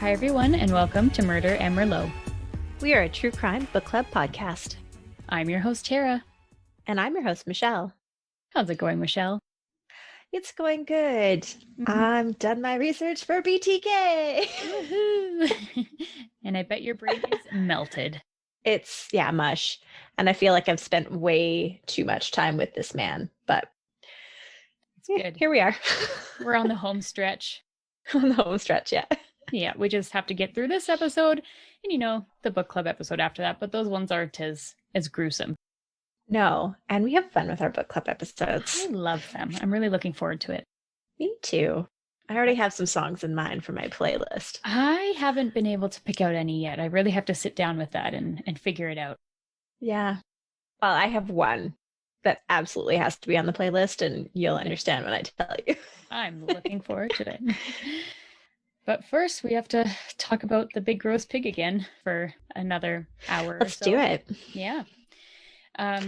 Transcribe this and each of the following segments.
Hi, everyone, and welcome to Murder and Merlot. We are a true crime book club podcast. I'm your host, Tara. And I'm your host, Michelle. How's it going, Michelle? It's going good. I've done my research for BTK. Woohoo! And I bet your brain is melted. It's, mush. And I feel like I've spent way too much time with this man. But it's good. Here we are. We're on the home stretch. On the home stretch, yeah. Yeah, we just have to get through this episode and, the book club episode after that. But those ones aren't as gruesome. No, and we have fun with our book club episodes. I love them. I'm really looking forward to it. Me too. I already have some songs in mind for my playlist. I haven't been able to pick out any yet. I really have to sit down with that and figure it out. Yeah. Well, I have one that absolutely has to be on the playlist, and you'll understand when I tell you. I'm looking forward to it. But first, we have to talk about the big gross pig again for another hour Let's or so. do it. Yeah.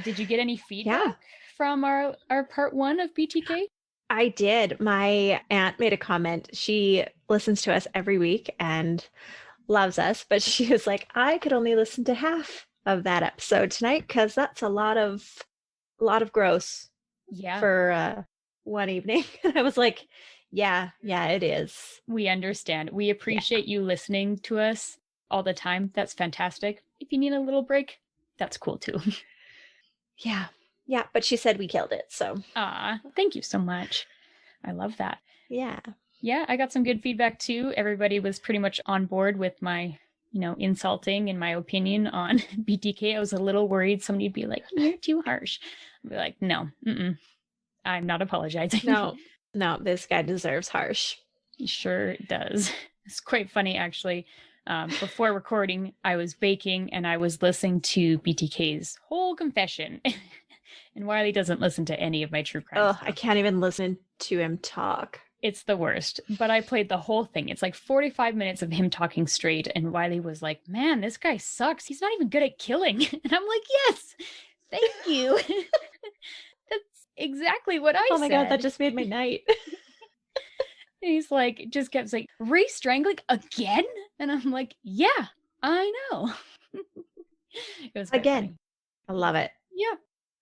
Did you get any feedback from our part one of BTK? I did. My aunt made a comment. She listens to us every week and loves us, but she was like, I could only listen to half of that episode tonight because that's a lot of gross for one evening. I was like, yeah, it is. We understand. We appreciate you listening to us all the time. That's fantastic. If you need a little break, that's cool too. Yeah, but she said we killed it, so. Thank you so much. I love that. Yeah. Yeah, I got some good feedback too. Everybody was pretty much on board with my, insulting and my opinion on BTK. I was a little worried somebody'd be like, you're too harsh. I'd be like, no, I'm not apologizing. No, this guy deserves harsh. He sure does. It's quite funny, actually. Before recording, I was baking and I was listening to BTK's whole confession. And Wiley doesn't listen to any of my true crime stuff. I can't even listen to him talk. It's the worst. But I played the whole thing. It's like 45 minutes of him talking straight. And Wiley was like, man, this guy sucks. He's not even good at killing. And I'm like, yes, thank you. That's exactly what I said. Oh my God, that just made my night. He's like, just kept saying, re-strangling again? And I'm like, yeah, I know. It was again. Funny. I love it. Yeah,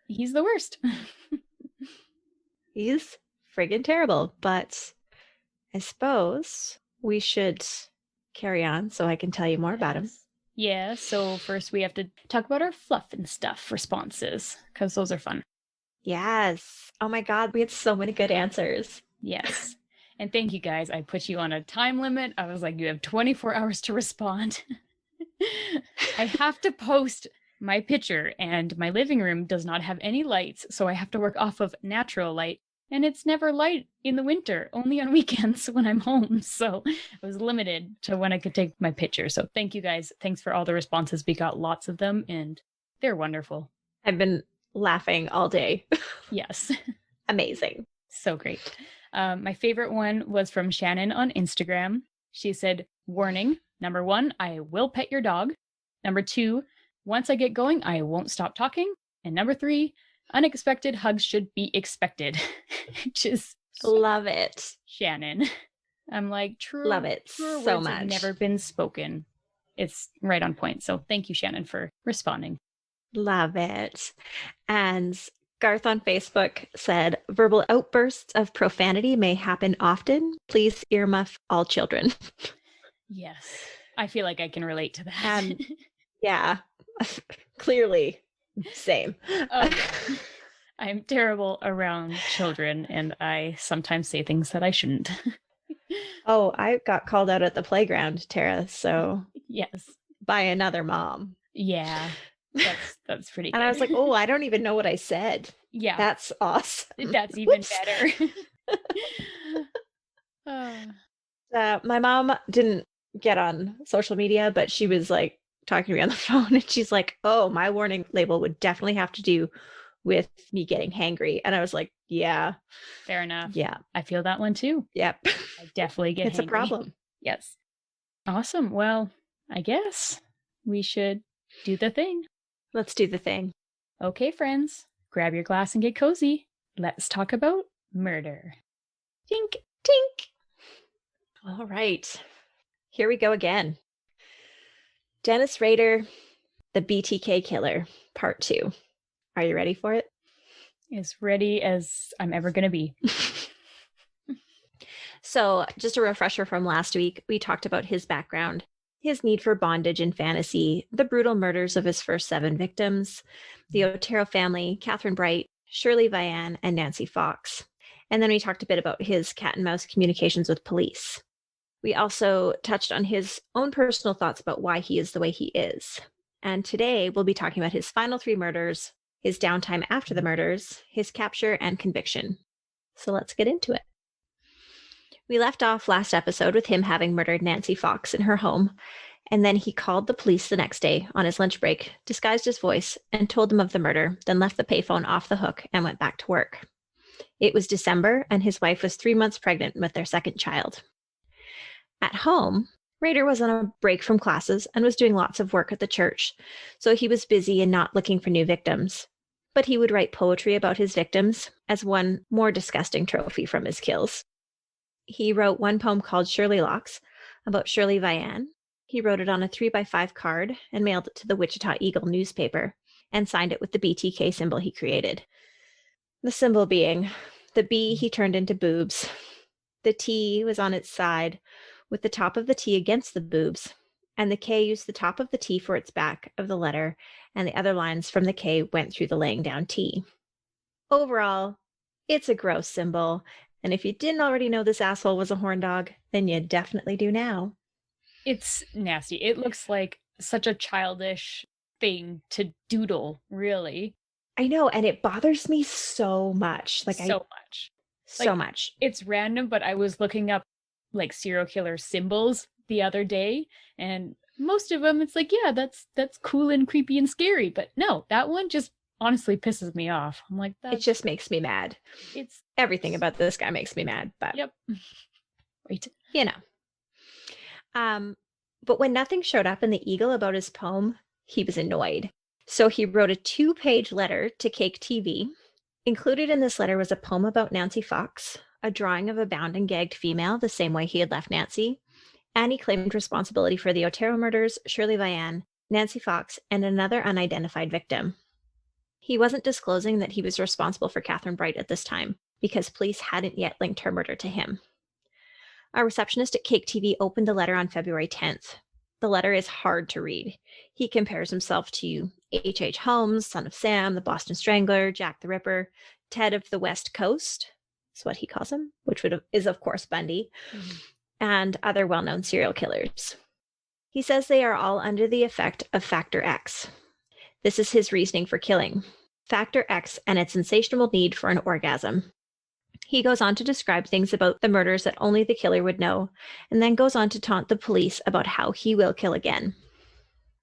he's the worst. He's friggin' terrible, but I suppose we should carry on so I can tell you more about him. Yeah, so first we have to talk about our fluff and stuff responses, because those are fun. Yes. Oh my God, we had so many good answers. Yes. And thank you guys. I put you on a time limit. I was like, you have 24 hours to respond. I have to post my picture, and my living room does not have any lights, so I have to work off of natural light. And it's never light in the winter, only on weekends when I'm home. So I was limited to when I could take my picture. So thank you guys. Thanks for all the responses. We got lots of them, and they're wonderful. I've been laughing all day. Yes. Amazing. So great. My favorite one was from Shannon on Instagram. She said, warning, number 1, I will pet your dog. Number 2, once I get going, I won't stop talking. And number 3, unexpected hugs should be expected. Just love it. Shannon. I'm like, true. Love it so much. Have never been spoken. It's right on point. So thank you, Shannon, for responding. Love it. And Garth on Facebook said, verbal outbursts of profanity may happen often. Please earmuff all children. Yes. I feel like I can relate to that. Yeah, clearly. Same. I'm terrible around children, and I sometimes say things that I shouldn't. Oh, I got called out at the playground, Tara, so. Yes. By another mom. Yeah. That's pretty good. And I was like, oh, I don't even know what I said. Yeah. That's awesome. That's even better. My mom didn't get on social media, but she was like talking to me on the phone, and she's like, oh, my warning label would definitely have to do with me getting hangry. And I was like, yeah. Fair enough. Yeah. I feel that one too. Yep. I definitely get It's hangry. a problem. Yes. Awesome. Well, I guess we should do the thing. Let's do the thing. Okay, friends, grab your glass and get cozy. Let's talk about murder. Tink, tink. All right. Here we go again. Dennis Rader, the BTK Killer, Part 2. Are you ready for it? As ready as I'm ever going to be. So, just a refresher from last week, we talked about his background, his need for bondage and fantasy, the brutal murders of his first 7 victims, the Otero family, Catherine Bright, Shirley Vian, and Nancy Fox. And then we talked a bit about his cat and mouse communications with police. We also touched on his own personal thoughts about why he is the way he is. And today we'll be talking about his final 3 murders, his downtime after the murders, his capture and conviction. So let's get into it. We left off last episode with him having murdered Nancy Fox in her home, and then he called the police the next day on his lunch break, disguised his voice, and told them of the murder, then left the payphone off the hook and went back to work. It was December, and his wife was 3 months pregnant with their second child. At home, Rader was on a break from classes and was doing lots of work at the church, so he was busy and not looking for new victims. But he would write poetry about his victims as one more disgusting trophy from his kills. He wrote one poem called Shirley Locks about Shirley Vian. He wrote it on a 3x5 card and mailed it to the Wichita Eagle newspaper and signed it with the BTK symbol he created. The symbol being the B he turned into boobs. The T was on its side with the top of the T against the boobs, and the K used the top of the T for its back of the letter, and the other lines from the K went through the laying down T. Overall, it's a gross symbol, and if you didn't already know this asshole was a horn dog, then you definitely do now. It's nasty. It looks like such a childish thing to doodle, really. I know, and it bothers me so much. So much. It's random, but I was looking up like serial killer symbols the other day, and most of them it's like, yeah, that's cool and creepy and scary, but no, that one just honestly pisses me off. I'm like, it just makes me mad. It's everything about this guy makes me mad, but yep. Right. You know. But when nothing showed up in the Eagle about his poem, he was annoyed. So he wrote a 2-page letter to Cake TV. Included in this letter was a poem about Nancy Fox, a drawing of a bound and gagged female the same way he had left Nancy, and he claimed responsibility for the Otero murders, Shirley Vian, Nancy Fox, and another unidentified victim. He wasn't disclosing that he was responsible for Catherine Bright at this time, because police hadn't yet linked her murder to him. A receptionist at Cake TV opened the letter on February 10th. The letter is hard to read. He compares himself to H.H. Holmes, Son of Sam, the Boston Strangler, Jack the Ripper, Ted of the West Coast, is what he calls him, which is of course Bundy, and other well-known serial killers. He says they are all under the effect of Factor X. This is his reasoning for killing. Factor X and its insatiable need for an orgasm. He goes on to describe things about the murders that only the killer would know, and then goes on to taunt the police about how he will kill again.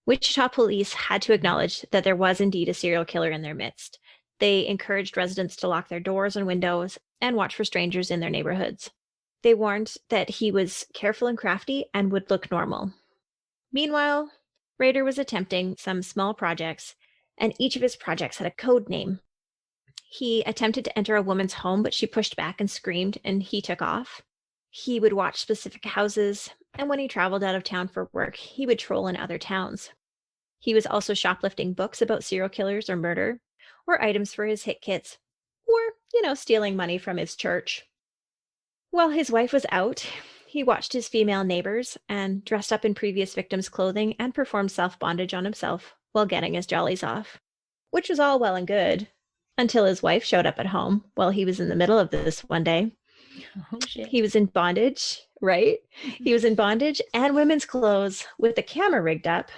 Wichita police had to acknowledge that there was indeed a serial killer in their midst. They encouraged residents to lock their doors and windows and watch for strangers in their neighborhoods. They warned that he was careful and crafty and would look normal. Meanwhile, Rader was attempting some small projects, and each of his projects had a code name. He attempted to enter a woman's home, but she pushed back and screamed, and he took off. He would watch specific houses, and when he traveled out of town for work, he would troll in other towns. He was also shoplifting books about serial killers or murder, or items for his hit kits, or, stealing money from his church. While his wife was out, he watched his female neighbors and dressed up in previous victims' clothing and performed self-bondage on himself while getting his jollies off, which was all well and good. Until his wife showed up at home while he was in the middle of this one day. Oh, shit. He was in bondage, right? He was in bondage and women's clothes with the camera rigged up,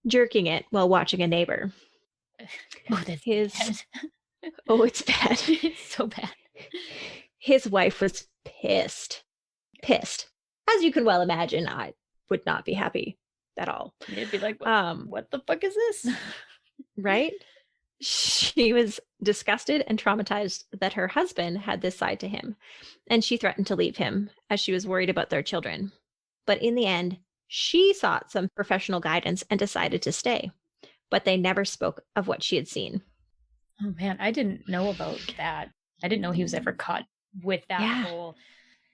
jerking it while watching a neighbor. Oh, that's bad. Oh, it's bad. It's so bad. His wife was pissed. Pissed. As you can well imagine, I would not be happy at all. You'd be like, what the fuck is this? Right? She was disgusted and traumatized that her husband had this side to him, and she threatened to leave him as she was worried about their children. But in the end, she sought some professional guidance and decided to stay, but they never spoke of what she had seen. Oh man, I didn't know about that. I didn't know he was ever caught with that whole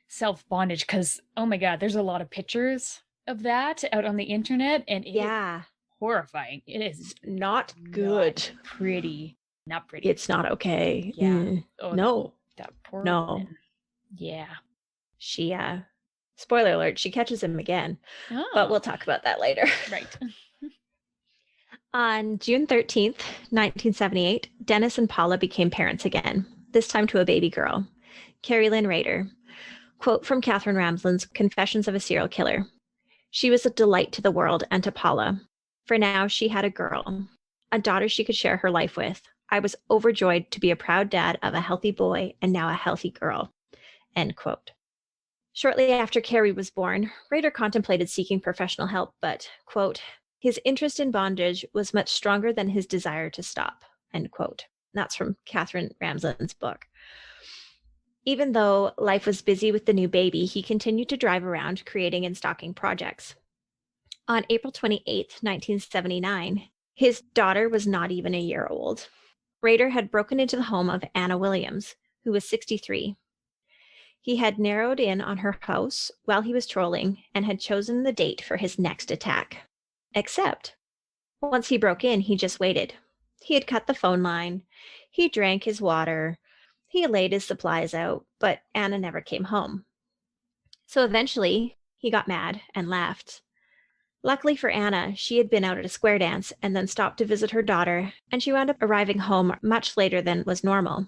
self-bondage, because, oh my God, there's a lot of pictures of that out on the internet, and it is Yeah. horrifying. It is Not good. not pretty. Not pretty. It's not okay. Yeah. Oh, No. that poor No. woman. Yeah. She, spoiler alert, she catches him again. Oh. But we'll talk about that later. Right. On June 13th, 1978, Dennis and Paula became parents again, this time to a baby girl, Carrie Lynn Rader. Quote from Catherine Ramsland's Confessions of a Serial Killer. She was a delight to the world and to Paula. For now, she had a girl, a daughter she could share her life with. I was overjoyed to be a proud dad of a healthy boy and now a healthy girl. End quote. Shortly after Carrie was born, Rader contemplated seeking professional help, but, quote, his interest in bondage was much stronger than his desire to stop, end quote. That's from Catherine Ramsland's book. Even though life was busy with the new baby, he continued to drive around creating and stocking projects. On April 28, 1979, his daughter was not even a year old. Rader had broken into the home of Anna Williams, who was 63. He had narrowed in on her house while he was trolling and had chosen the date for his next attack. Except, once he broke in, he just waited. He had cut the phone line. He drank his water. He laid his supplies out, but Anna never came home. So eventually, he got mad and left. Luckily for Anna, she had been out at a square dance and then stopped to visit her daughter, and she wound up arriving home much later than was normal.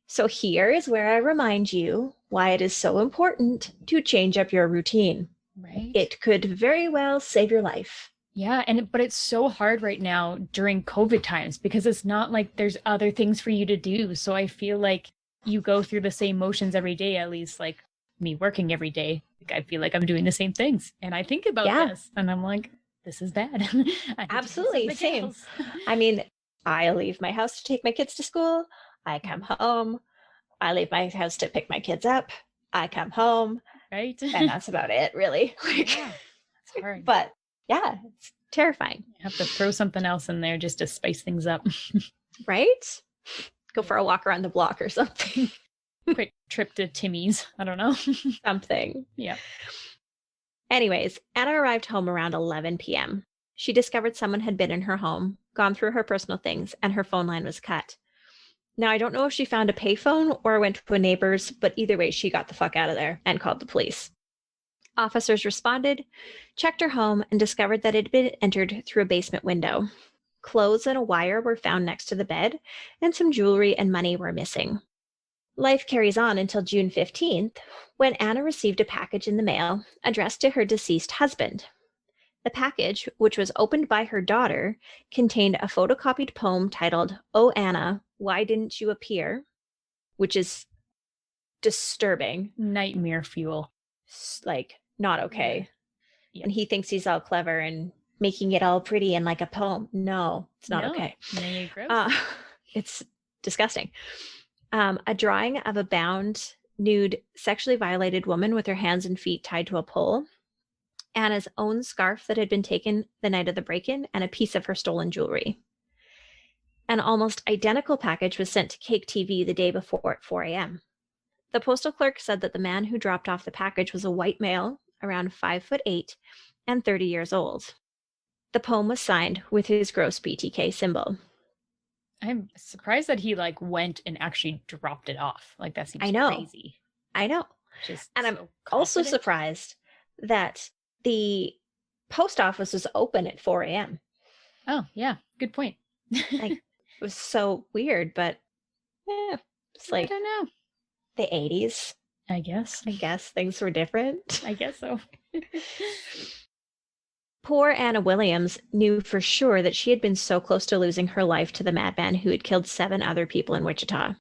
So here is where I remind you why it is so important to change up your routine. Right. It could very well save your life. Yeah, but it's so hard right now during COVID times because it's not like there's other things for you to do. So I feel like you go through the same motions every day, at least like me working every day. I feel like I'm doing the same things. And I think about this and I'm like, this is bad. Absolutely, same. I mean, I leave my house to take my kids to school. I come home. I leave my house to pick my kids up. I come home. Right. And that's about it, really. Yeah, it's hard. But yeah, it's terrifying. You have to throw something else in there just to spice things up. Right? Go for a walk around the block or something. Quick trip to Timmy's. I don't know. Something. Yeah. Anyways, Anna arrived home around 11 p.m. She discovered someone had been in her home, gone through her personal things, and her phone line was cut. Now, I don't know if she found a payphone or went to a neighbor's, but either way, she got the fuck out of there and called the police. Officers responded, checked her home, and discovered that it had been entered through a basement window. Clothes and a wire were found next to the bed, and some jewelry and money were missing. Life carries on until June 15th, when Anna received a package in the mail addressed to her deceased husband. The package, which was opened by her daughter, contained a photocopied poem titled, "Oh Anna, Why Didn't You Appear?" which is disturbing. Nightmare fuel. Like, not okay. Yeah. And he thinks he's all clever and making it all pretty and like a poem. No, it's not okay. Gross. It's disgusting. A drawing of a bound, nude, sexually violated woman with her hands and feet tied to a pole, Anna's own scarf that had been taken the night of the break-in, and a piece of her stolen jewelry. An almost identical package was sent to Cake TV the day before at 4 a.m. The postal clerk said that the man who dropped off the package was a white male, around 5'8", and 30 years old. The poem was signed with his gross BTK symbol. I'm surprised that he went and actually dropped it off. Like, that seems crazy. I know. And I'm also surprised that the post office was open at 4 a.m. Oh, yeah. Good point. It was so weird, but it's like, I don't know. The 80s. I guess things were different. I guess so. Poor Anna Williams knew for sure that she had been so close to losing her life to the madman who had killed 7 other people in Wichita.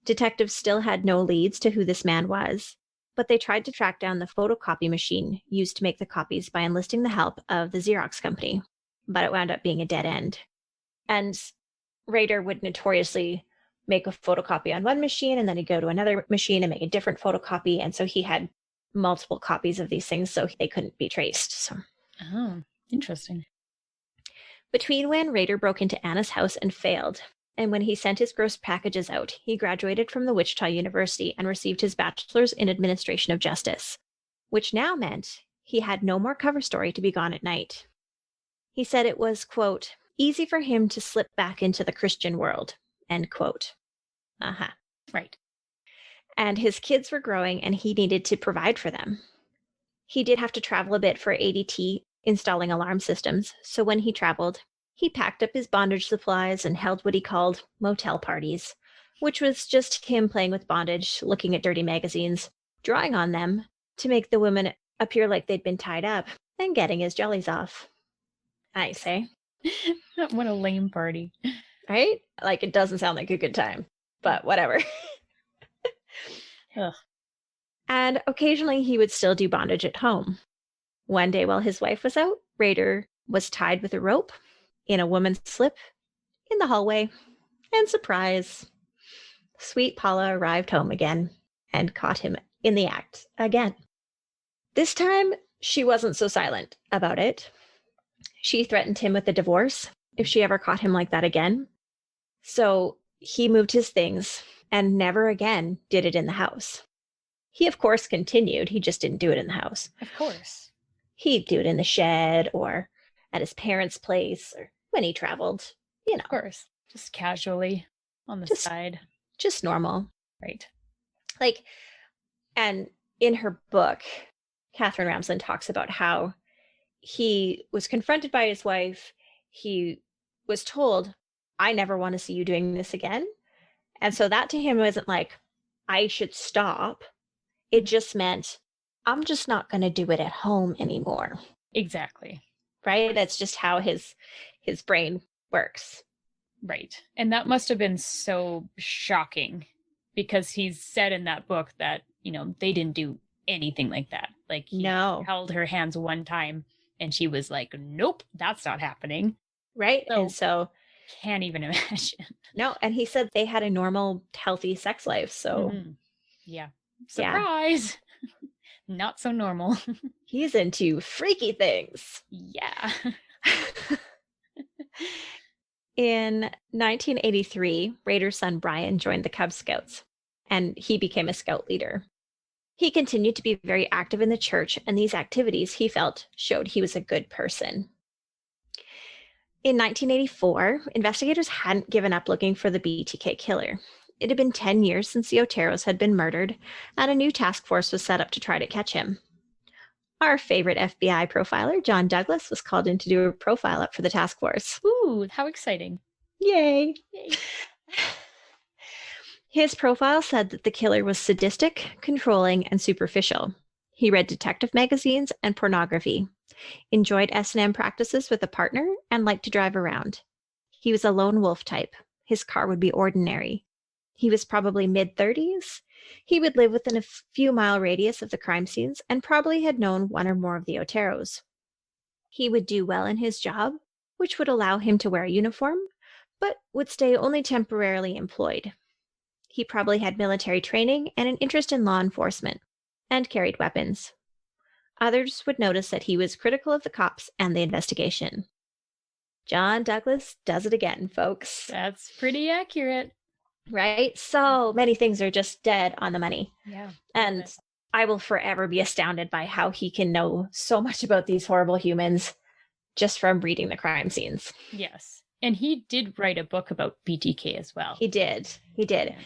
Detectives still had no leads to who this man was, but they tried to track down the photocopy machine used to make the copies by enlisting the help of the Xerox company, but it wound up being a dead end. And Rader would notoriously make a photocopy on one machine, and then he'd go to another machine and make a different photocopy, and so he had multiple copies of these things, so they couldn't be traced. So. Oh, interesting. Between when Rader broke into Anna's house and failed, and when he sent his gross packages out, he graduated from the Wichita University and received his bachelor's in administration of justice, which now meant he had no more cover story to be gone at night. He said it was, quote, easy for him to slip back into the Christian world, end quote. Right. And his kids were growing and he needed to provide for them. He did have to travel a bit for ADT installing alarm systems, so when he traveled, he packed up his bondage supplies and held what he called motel parties, which was just him playing with bondage, looking at dirty magazines, drawing on them to make the women appear like they'd been tied up, and getting his jellies off. Nice, eh? What a lame party. Right? Like, it doesn't sound like a good time, but whatever. Ugh. And occasionally he would still do bondage at home. One day while his wife was out, Rader was tied with a rope in a woman's slip in the hallway. And surprise, sweet Paula arrived home again and caught him in the act again. This time, she wasn't so silent about it. She threatened him with a divorce if she ever caught him like that again. So he moved his things and never again did it in the house. He, of course, continued. He just didn't do it in the house. Of course. He'd do it in the shed or at his parents' place or when he traveled, you know. Of course. Just casually on the side. Just normal. Right. Like, and in her book, Catherine Ramsland talks about how he was confronted by his wife. He was told, I never want to see you doing this again. And so that to him wasn't like, I should stop. It just meant, I'm just not going to do it at home anymore. Exactly. Right? That's just how his brain works. Right. And that must have been so shocking because he's said in that book that, you know, they didn't do anything like that. Like, he held her hands one time and she was like, nope, that's not happening. Right. And so can't even imagine. No. And he said they had a normal, healthy sex life. So yeah. Surprise. Yeah. Not so normal. He's into freaky things. Yeah. In 1983, Rader's son Brian joined the Cub Scouts, and he became a scout leader. He continued to be very active in the church, and these activities, he felt, showed he was a good person. In 1984, investigators hadn't given up looking for the BTK Killer. It had been 10 years since the Oteros had been murdered, and a new task force was set up to try to catch him. Our favorite FBI profiler, John Douglas, was called in to do a profile up for the task force. Ooh, how exciting. Yay. His profile said that the killer was sadistic, controlling, and superficial. He read detective magazines and pornography, enjoyed S&M practices with a partner, and liked to drive around. He was a lone wolf type. His car would be ordinary. He was probably mid-30s. He would live within a few mile radius of the crime scenes and probably had known one or more of the Oteros. He would do well in his job, which would allow him to wear a uniform, but would stay only temporarily employed. He probably had military training and an interest in law enforcement, and carried weapons. Others would notice that he was critical of the cops and the investigation. John Douglas does it again, folks. That's pretty accurate. Right? So many things are just dead on the money. Yeah. And I will forever be astounded by how he can know so much about these horrible humans just from reading the crime scenes. Yes. And he did write a book about BTK as well. He did. He did. And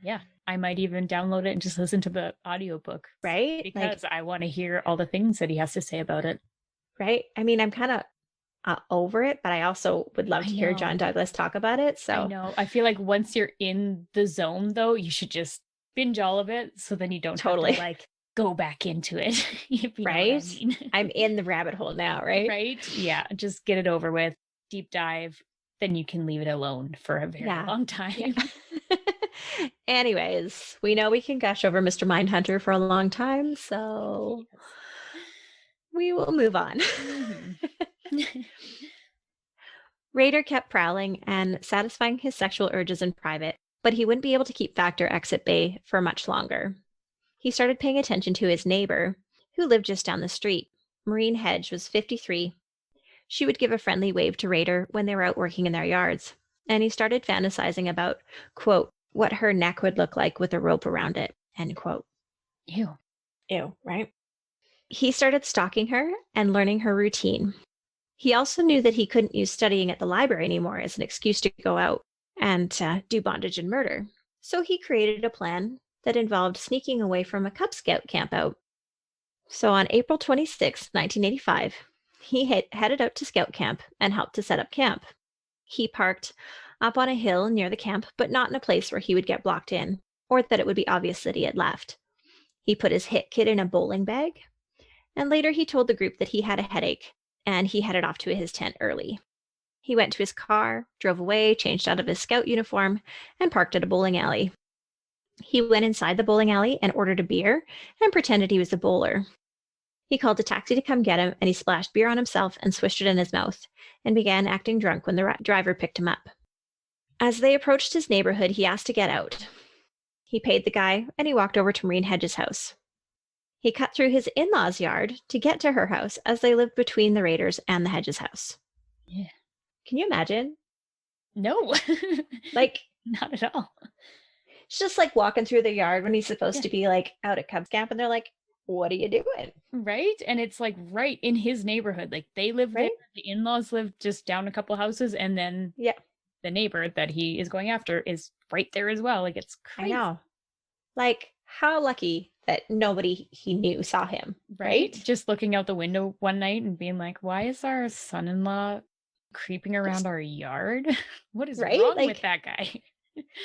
yeah. I might even download it and just listen to the audiobook. Right? Because I want to hear all the things that he has to say about it. Right? I mean, I'm kind of over it, but I also would love to hear John Douglas talk about it. So I know. I feel like once you're in the zone, though, you should just binge all of it so then you don't have to like go back into it. If you know what I mean. I'm in the rabbit hole now, right? Right? Yeah. Just get it over with. Deep dive. Then you can leave it alone for a very long time. Yeah. Anyways, we know we can gush over Mr. Mindhunter for a long time, so we will move on. Rader kept prowling and satisfying his sexual urges in private, but he wouldn't be able to keep Factor X at bay for much longer. He started paying attention to his neighbor, who lived just down the street. Maureen Hedge was 53. She would give a friendly wave to Rader when they were out working in their yards, and he started fantasizing about, quote, what her neck would look like with a rope around it, end quote. Ew. Ew, right? He started stalking her and learning her routine. He also knew that he couldn't use studying at the library anymore as an excuse to go out and do bondage and murder. So he created a plan that involved sneaking away from a Cub Scout campout. So on April 26, 1985, he headed out to Scout Camp and helped to set up camp. He parked up on a hill near the camp, but not in a place where he would get blocked in, or that it would be obvious that he had left. He put his hit kit in a bowling bag, and later he told the group that he had a headache, and he headed off to his tent early. He went to his car, drove away, changed out of his scout uniform, and parked at a bowling alley. He went inside the bowling alley and ordered a beer and pretended he was a bowler. He called a taxi to come get him, and he splashed beer on himself and swished it in his mouth, and began acting drunk when the driver picked him up. As they approached his neighborhood, he asked to get out. He paid the guy, and he walked over to Maureen Hedges' house. He cut through his in-laws' yard to get to her house, as they lived between the Raders and the Hedges' house. Yeah. Can you imagine? No. Like, not at all. It's just like walking through the yard when he's supposed to be like out at Cubs camp, and they're like, what are you doing? Right? And it's like right in his neighborhood. Like they live there, the in-laws live just down a couple houses, and then the neighbor that he is going after is right there as well. Like it's crazy. I know. Like, how lucky that nobody he knew saw him. Right? Just looking out the window one night and being like, why is our son-in-law creeping around our yard? What is wrong with that guy?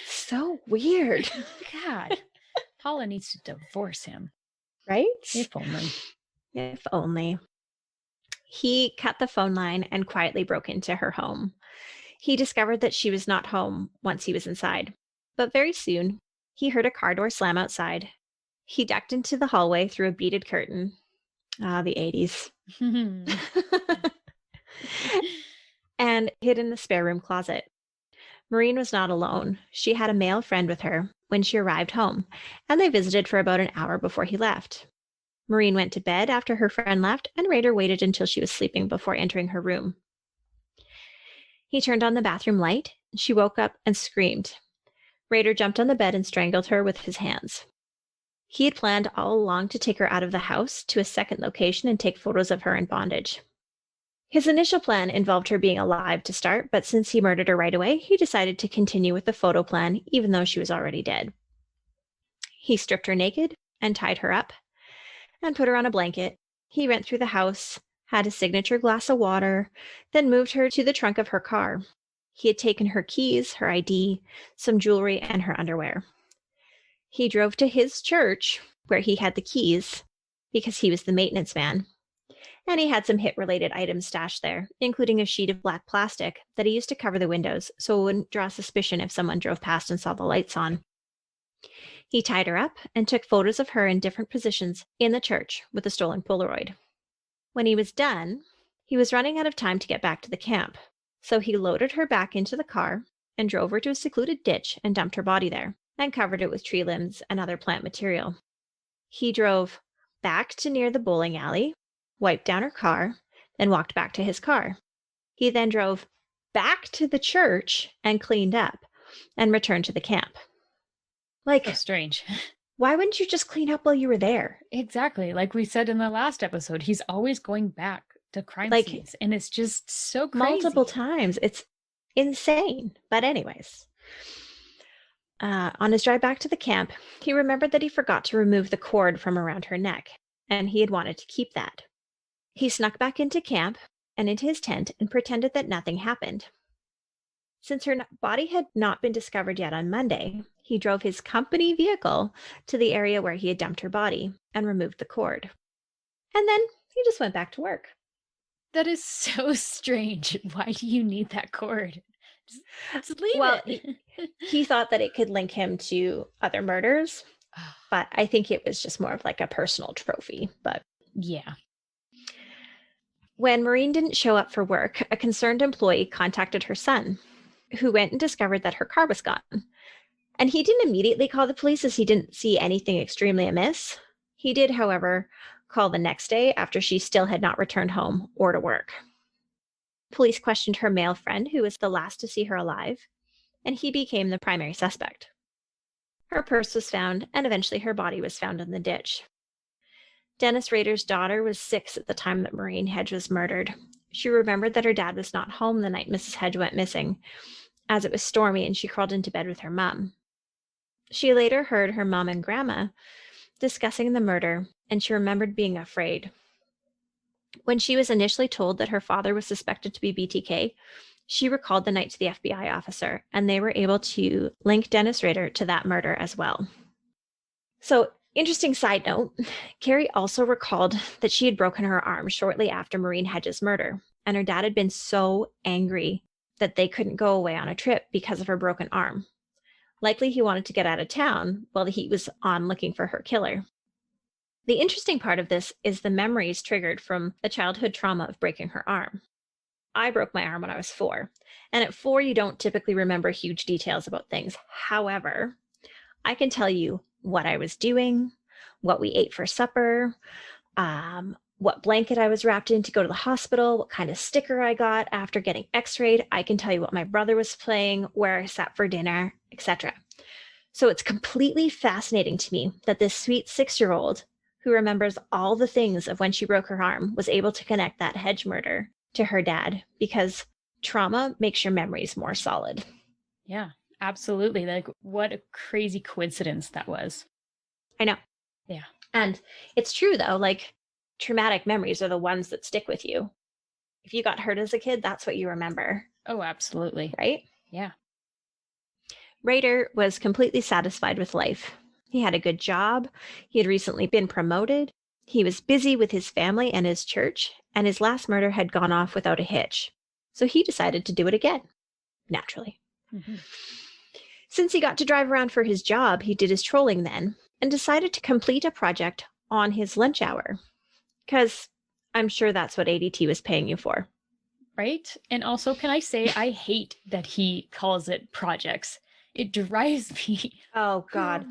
So weird. God. Paula needs to divorce him. Right? If only. If only. He cut the phone line and quietly broke into her home. He discovered that she was not home once he was inside. But very soon, he heard a car door slam outside. He ducked into the hallway through a beaded curtain. Ah, the 80s. And hid in the spare room closet. Maureen was not alone. She had a male friend with her when she arrived home, and they visited for about an hour before he left. Maureen went to bed after her friend left, and Rader waited until she was sleeping before entering her room. He turned on the bathroom light. She woke up and screamed. Rader jumped on the bed and strangled her with his hands. He had planned all along to take her out of the house to a second location and take photos of her in bondage. His initial plan involved her being alive to start, but since he murdered her right away, he decided to continue with the photo plan, even though she was already dead. He stripped her naked and tied her up and put her on a blanket. He went through the house, had a signature glass of water, then moved her to the trunk of her car. He had taken her keys, her ID, some jewelry, and her underwear. He drove to his church, where he had the keys, because he was the maintenance man. And he had some hit-related items stashed there, including a sheet of black plastic that he used to cover the windows so it wouldn't draw suspicion if someone drove past and saw the lights on. He tied her up and took photos of her in different positions in the church with a stolen Polaroid. When he was done, he was running out of time to get back to the camp, so he loaded her back into the car and drove her to a secluded ditch and dumped her body there and covered it with tree limbs and other plant material. He drove back to near the bowling alley, wiped down her car, then walked back to his car. He then drove back to the church and cleaned up and returned to the camp. Like, so strange. Why wouldn't you just clean up while you were there? Exactly. Like we said in the last episode, he's always going back to crime scenes, and it's just so crazy. Multiple times. It's insane. But anyways, on his drive back to the camp, he remembered that he forgot to remove the cord from around her neck, and he had wanted to keep that. He snuck back into camp and into his tent and pretended that nothing happened. Since her body had not been discovered yet on Monday, he drove his company vehicle to the area where he had dumped her body and removed the cord. And then he just went back to work. That is so strange. Why do you need that cord? Just leave it. He thought that it could link him to other murders, but I think it was just more of like a personal trophy. But yeah. When Maureen didn't show up for work, a concerned employee contacted her son, who went and discovered that her car was gone. And he didn't immediately call the police as he didn't see anything extremely amiss. He did, however, call the next day after she still had not returned home or to work. Police questioned her male friend, who was the last to see her alive, and he became the primary suspect. Her purse was found, and eventually her body was found in the ditch. Dennis Rader's daughter was 6 at the time that Maureen Hedge was murdered. She remembered that her dad was not home the night Mrs. Hedge went missing, as it was stormy and she crawled into bed with her mum. She later heard her mum and grandma discussing the murder, and she remembered being afraid. When she was initially told that her father was suspected to be BTK, she recalled the night to the FBI officer, and they were able to link Dennis Rader to that murder as well. So, interesting side note, Carrie also recalled that she had broken her arm shortly after Maureen Hedges' murder, and her dad had been so angry that they couldn't go away on a trip because of her broken arm. Likely he wanted to get out of town while the heat was on looking for her killer. The interesting part of this is the memories triggered from the childhood trauma of breaking her arm. I broke my arm when I was 4, and at 4 you don't typically remember huge details about things. However, I can tell you what I was doing, what we ate for supper, what blanket I was wrapped in to go to the hospital, what kind of sticker I got after getting x-rayed. I can tell you what my brother was playing, where I sat for dinner, etc. So it's completely fascinating to me that this sweet 6-year-old who remembers all the things of when she broke her arm was able to connect that Hedge murder to her dad, because trauma makes your memories more solid. Yeah, absolutely. Like, what a crazy coincidence that was. I know. Yeah. And it's true, though. Like, traumatic memories are the ones that stick with you. If you got hurt as a kid, that's what you remember. Oh, absolutely. Right? Yeah. Rader was completely satisfied with life. He had a good job. He had recently been promoted. He was busy with his family and his church, and his last murder had gone off without a hitch. So he decided to do it again, naturally. Mm-hmm. Since he got to drive around for his job, he did his trolling then and decided to complete a project on his lunch hour, because I'm sure that's what ADT was paying you for. Right? And also, can I say, I hate that he calls it projects. It drives me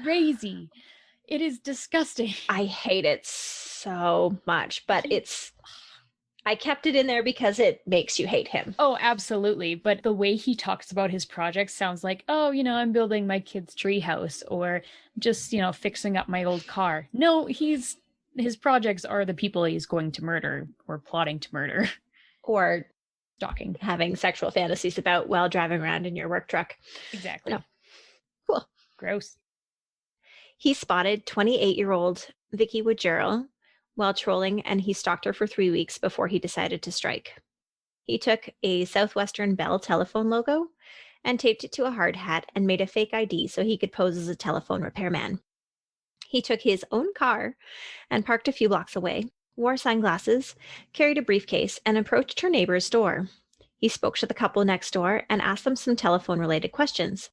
crazy. It is disgusting. I hate it so much, but I kept it in there because it makes you hate him. Oh, absolutely. But the way he talks about his projects sounds like, oh, I'm building my kid's treehouse, or just, fixing up my old car. No, his projects are the people he's going to murder or plotting to murder. Or stalking. Having sexual fantasies about while driving around in your work truck. Exactly. No. Cool. Gross. He spotted 28-year-old Vicky Woodgerl while trolling, and he stalked her for 3 weeks before he decided to strike. He took a Southwestern Bell telephone logo and taped it to a hard hat and made a fake ID so he could pose as a telephone repairman. He took his own car and parked a few blocks away, wore sunglasses, carried a briefcase, and approached her neighbor's door. He spoke to the couple next door and asked them some telephone-related questions.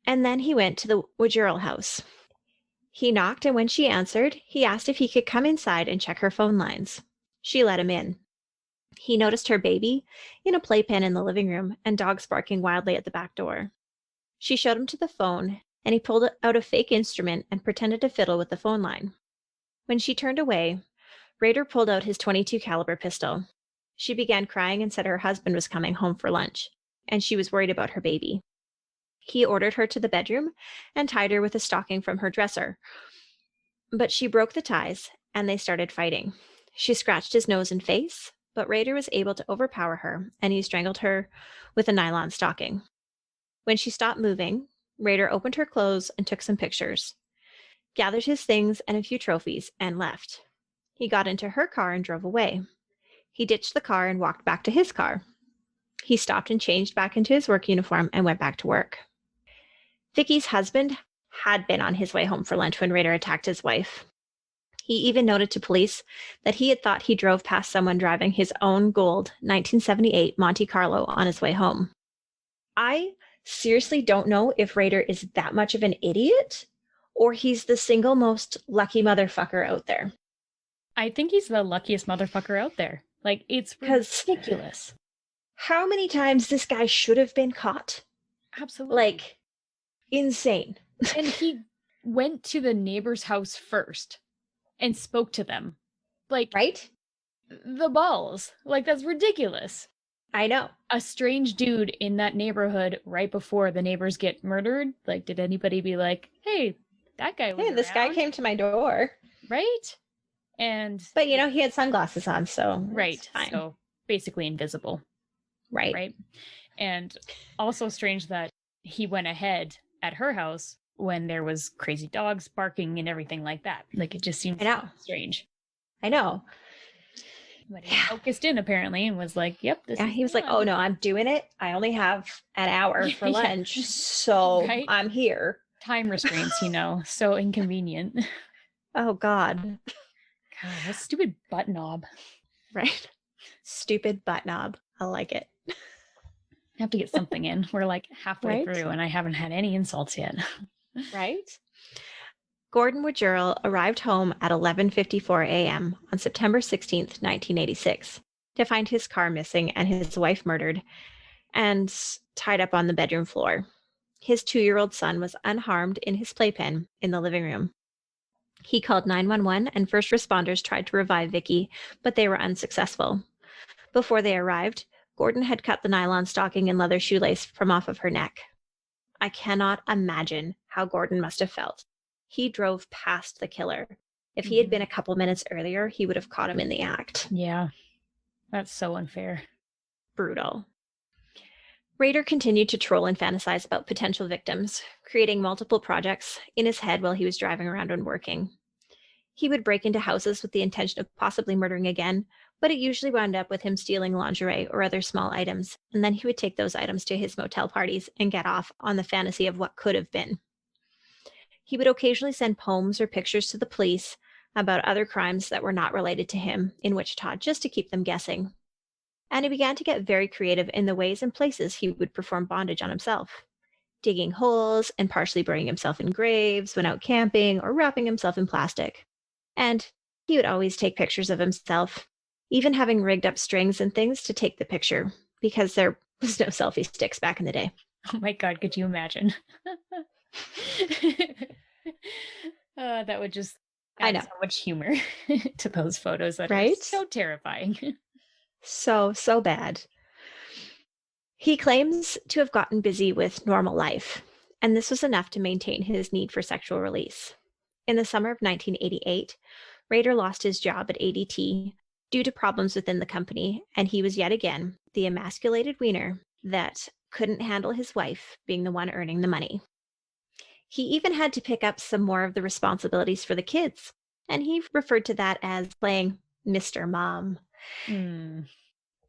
And then he went to the Woodgerl house. He knocked, and when she answered, he asked if he could come inside and check her phone lines. She let him in. He noticed her baby in a playpen in the living room and dogs barking wildly at the back door. She showed him to the phone, and he pulled out a fake instrument and pretended to fiddle with the phone line. When she turned away, Rader pulled out his .22 caliber pistol. She began crying and said her husband was coming home for lunch, and she was worried about her baby. He ordered her to the bedroom and tied her with a stocking from her dresser. But she broke the ties, and they started fighting. She scratched his nose and face, but Rader was able to overpower her, and he strangled her with a nylon stocking. When she stopped moving, Rader opened her clothes and took some pictures, gathered his things and a few trophies, and left. He got into her car and drove away. He ditched the car and walked back to his car. He stopped and changed back into his work uniform and went back to work. Vicky's husband had been on his way home for lunch when Rader attacked his wife. He even noted to police that he had thought he drove past someone driving his own gold 1978 Monte Carlo on his way home. I seriously don't know if Rader is that much of an idiot or he's the single most lucky motherfucker out there. I think he's the luckiest motherfucker out there. Like, it's ridiculous. How many times this guy should have been caught? Absolutely. Like, insane. And he went to the neighbor's house first and spoke to them. Like, right? The balls. Like, that's ridiculous. I know. A strange dude in that neighborhood right before the neighbors get murdered. Like, did anybody be like, hey, that guy was Hey, this guy came to my door. Right? But he had sunglasses on, so right. it's fine. So basically invisible. Right. Right. And also strange that he went ahead at her house when there was crazy dogs barking and everything like that. Like, it just seems strange. I know. But he focused in apparently and was like, yep, this is he was like, oh no, I'm doing it. I only have an hour for lunch, so right? I'm here. Time restraints, so inconvenient. Oh God. God, that stupid butt knob. Right. Stupid butt knob. I like it. I have to get something in. We're like halfway through and I haven't had any insults yet. Right? Gordon Wajurl arrived home at 11:54 a.m. on September 16th, 1986, to find his car missing and his wife murdered and tied up on the bedroom floor. His 2-year-old son was unharmed in his playpen in the living room. He called 911 and first responders tried to revive Vicky, but they were unsuccessful. Before they arrived, Gordon had cut the nylon stocking and leather shoelace from off of her neck. I cannot imagine how Gordon must have felt. He drove past the killer. If he had been a couple minutes earlier, he would have caught him in the act. Yeah, that's so unfair. Brutal. Rader continued to troll and fantasize about potential victims, creating multiple projects in his head while he was driving around and working. He would break into houses with the intention of possibly murdering again, but it usually wound up with him stealing lingerie or other small items, and then he would take those items to his motel parties and get off on the fantasy of what could have been. He would occasionally send poems or pictures to the police about other crimes that were not related to him in Wichita, just to keep them guessing. And he began to get very creative in the ways and places he would perform bondage on himself, digging holes and partially burying himself in graves when out camping or wrapping himself in plastic. And he would always take pictures of himself, even having rigged up strings and things to take the picture, because there was no selfie sticks back in the day. Oh my God, could you imagine? That would just add so much humor to those photos. That are so terrifying. So bad. He claims to have gotten busy with normal life, and this was enough to maintain his need for sexual release. In the summer of 1988, Rader lost his job at ADT due to problems within the company, and he was yet again the emasculated wiener that couldn't handle his wife being the one earning the money. He even had to pick up some more of the responsibilities for the kids, and he referred to that as playing Mr. Mom.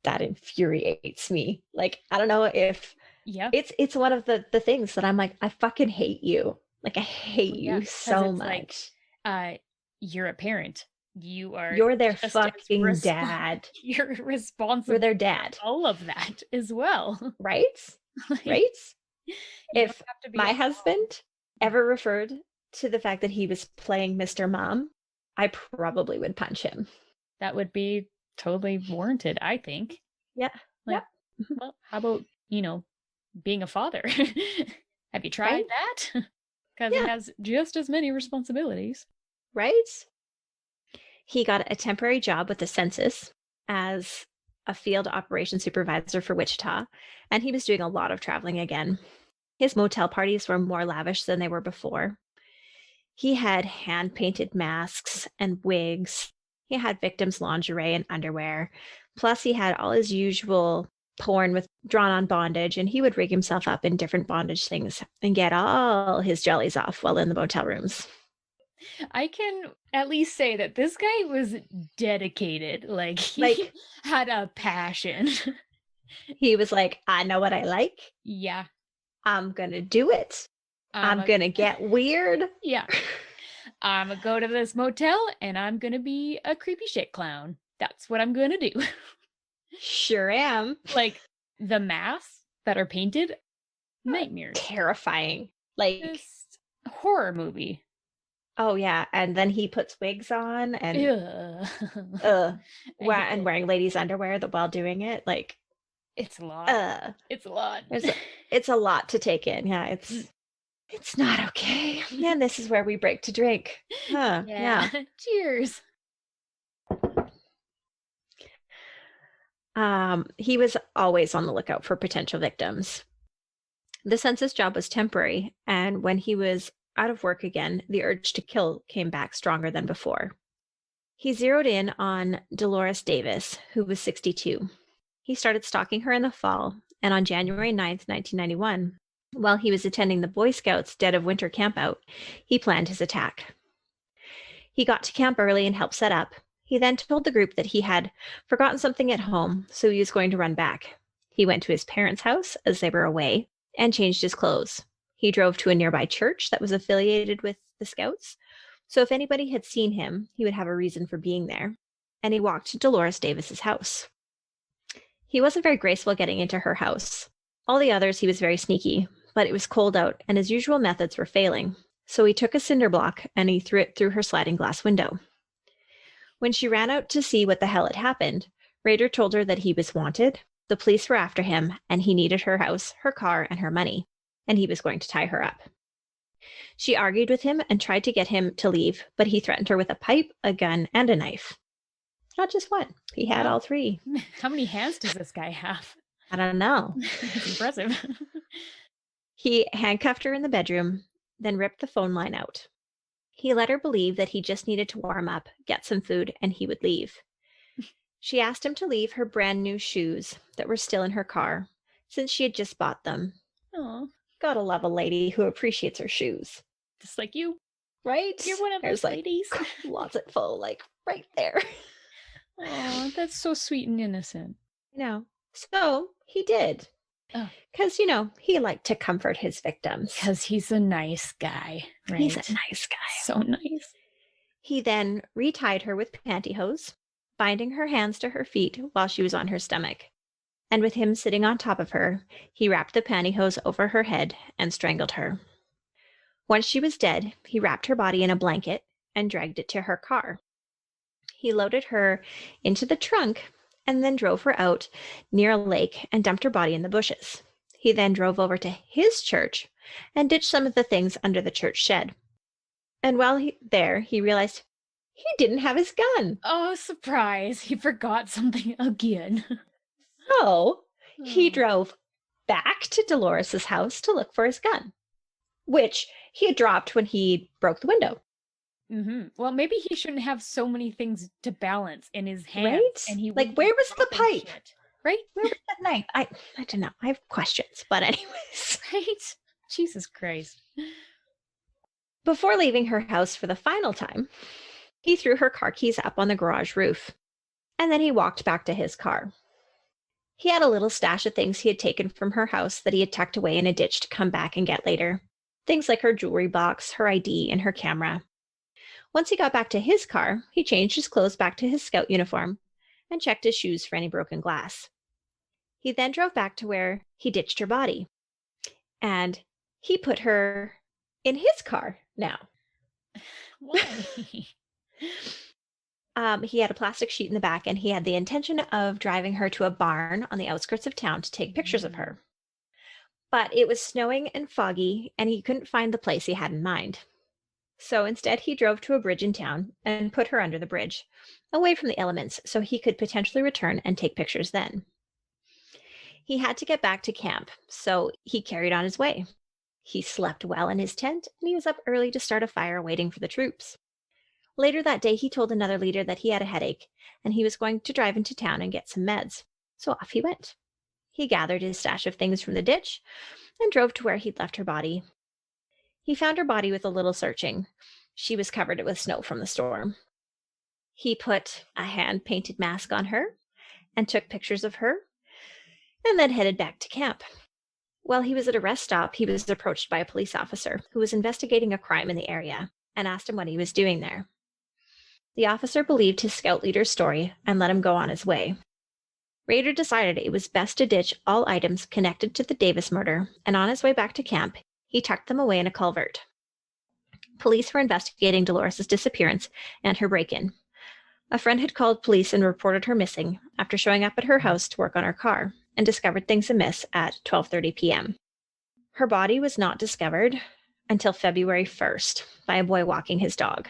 That infuriates me. Like, I don't know if it's one of the things that I'm like, I fucking hate you. Like, I hate you so much. Like, you're a parent. You're their fucking dad. You're responsible for their dad. For all of that as well. Right? Right? If my husband ever referred to the fact that he was playing Mr. Mom, I probably would punch him. That would be totally warranted, I think. Yeah. Like, well, how about, being a father? Have you tried that? Because it has just as many responsibilities. Right? He got a temporary job with the census as a field operations supervisor for Wichita, and he was doing a lot of traveling again. His motel parties were more lavish than they were before. He had hand-painted masks and wigs. He had victims' lingerie and underwear. Plus, he had all his usual porn with drawn-on bondage, and he would rig himself up in different bondage things and get all his jellies off while in the motel rooms. I can at least say that this guy was dedicated. Like, he had a passion. He was like, I know what I like. Yeah. I'm going to do it. I'm going to get weird. Yeah. I'm going to go to this motel and I'm going to be a creepy shit clown. That's what I'm going to do. Sure am. Like, the masks that are painted, nightmares. Terrifying. Like, just horror movie. Oh, yeah. And then he puts wigs on and and wearing ladies' underwear while doing it. Like, it's a lot. It's a lot. It's a lot to take in. Yeah, it's not okay. And this is where we break to drink. Huh. Yeah. Cheers. He was always on the lookout for potential victims. The census job was temporary, and when he was out of work again, the urge to kill came back stronger than before. He zeroed in on Dolores Davis, who was 62. He started stalking her in the fall, and on January 9th, 1991, while he was attending the Boy Scouts Dead of Winter campout, he planned his attack. He got to camp early and helped set up. He then told the group that he had forgotten something at home, so he was going to run back. He went to his parents' house as they were away and changed his clothes. He drove to a nearby church that was affiliated with the Scouts, so if anybody had seen him, he would have a reason for being there. And he walked to Dolores Davis's house. He wasn't very graceful getting into her house. All the others, he was very sneaky, but it was cold out and his usual methods were failing. So he took a cinder block and he threw it through her sliding glass window. When she ran out to see what the hell had happened, Rader told her that he was wanted, the police were after him, and he needed her house, her car, and her money, and he was going to tie her up. She argued with him and tried to get him to leave, but he threatened her with a pipe, a gun, and a knife. Not just one. He had all three. How many hands does this guy have? I don't know. It's impressive. He handcuffed her in the bedroom, then ripped the phone line out. He let her believe that he just needed to warm up, get some food, and he would leave. She asked him to leave her brand new shoes that were still in her car, since she had just bought them. Oh, Gotta love a lady who appreciates her shoes. just like you. Right? You're one of those ladies. Closet full, right there. Oh, that's so sweet and innocent. No. So he did. Because, he liked to comfort his victims. Because he's a nice guy, right? He's a nice guy. So nice. He then retied her with pantyhose, binding her hands to her feet while she was on her stomach. And with him sitting on top of her, he wrapped the pantyhose over her head and strangled her. Once she was dead, he wrapped her body in a blanket and dragged it to her car. He loaded her into the trunk and then drove her out near a lake and dumped her body in the bushes. He then drove over to his church and ditched some of the things under the church shed. And while he realized he didn't have his gun. Oh, surprise. He forgot something again. So he drove back to Dolores's house to look for his gun, which he had dropped when he broke the window. Mm-hmm. Well, maybe he shouldn't have so many things to balance in his hands. Right? And he where was the pipe? Shit. Right? Where was that knife? I don't know. I have questions, but anyways. Right? Jesus Christ. Before leaving her house for the final time, he threw her car keys up on the garage roof, and then he walked back to his car. He had a little stash of things he had taken from her house that he had tucked away in a ditch to come back and get later. Things like her jewelry box, her ID, and her camera. Once he got back to his car, he changed his clothes back to his scout uniform and checked his shoes for any broken glass. He then drove back to where he ditched her body, and he put her in his car now. Why? He had a plastic sheet in the back, and he had the intention of driving her to a barn on the outskirts of town to take pictures of her. But it was snowing and foggy, and he couldn't find the place he had in mind. So instead, he drove to a bridge in town and put her under the bridge, away from the elements, so he could potentially return and take pictures then. He had to get back to camp, so he carried on his way. He slept well in his tent, and he was up early to start a fire waiting for the troops. Later that day, he told another leader that he had a headache, and he was going to drive into town and get some meds. So off he went. He gathered his stash of things from the ditch and drove to where he'd left her body. He found her body with a little searching. She was covered with snow from the storm. He put a hand-painted mask on her and took pictures of her, and then headed back to camp. While he was at a rest stop, he was approached by a police officer who was investigating a crime in the area and asked him what he was doing there. The officer believed his scout leader's story and let him go on his way. Rader decided it was best to ditch all items connected to the Davis murder, and on his way back to camp, he tucked them away in a culvert. Police were investigating Dolores' disappearance and her break-in. A friend had called police and reported her missing after showing up at her house to work on her car and discovered things amiss at 12:30 p.m. Her body was not discovered until February 1st by a boy walking his dog.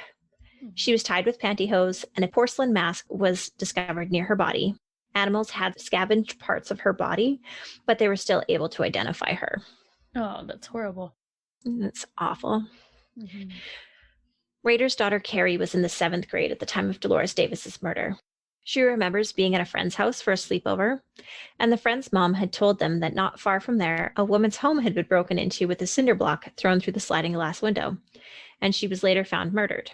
She was tied with pantyhose, and a porcelain mask was discovered near her body. Animals had scavenged parts of her body, but they were still able to identify her. Oh, that's horrible. That's awful. Mm-hmm. Rader's daughter Carrie was in the 7th grade at the time of Dolores Davis's murder. She remembers being at a friend's house for a sleepover, and the friend's mom had told them that not far from there, a woman's home had been broken into with a cinder block thrown through the sliding glass window, and she was later found murdered.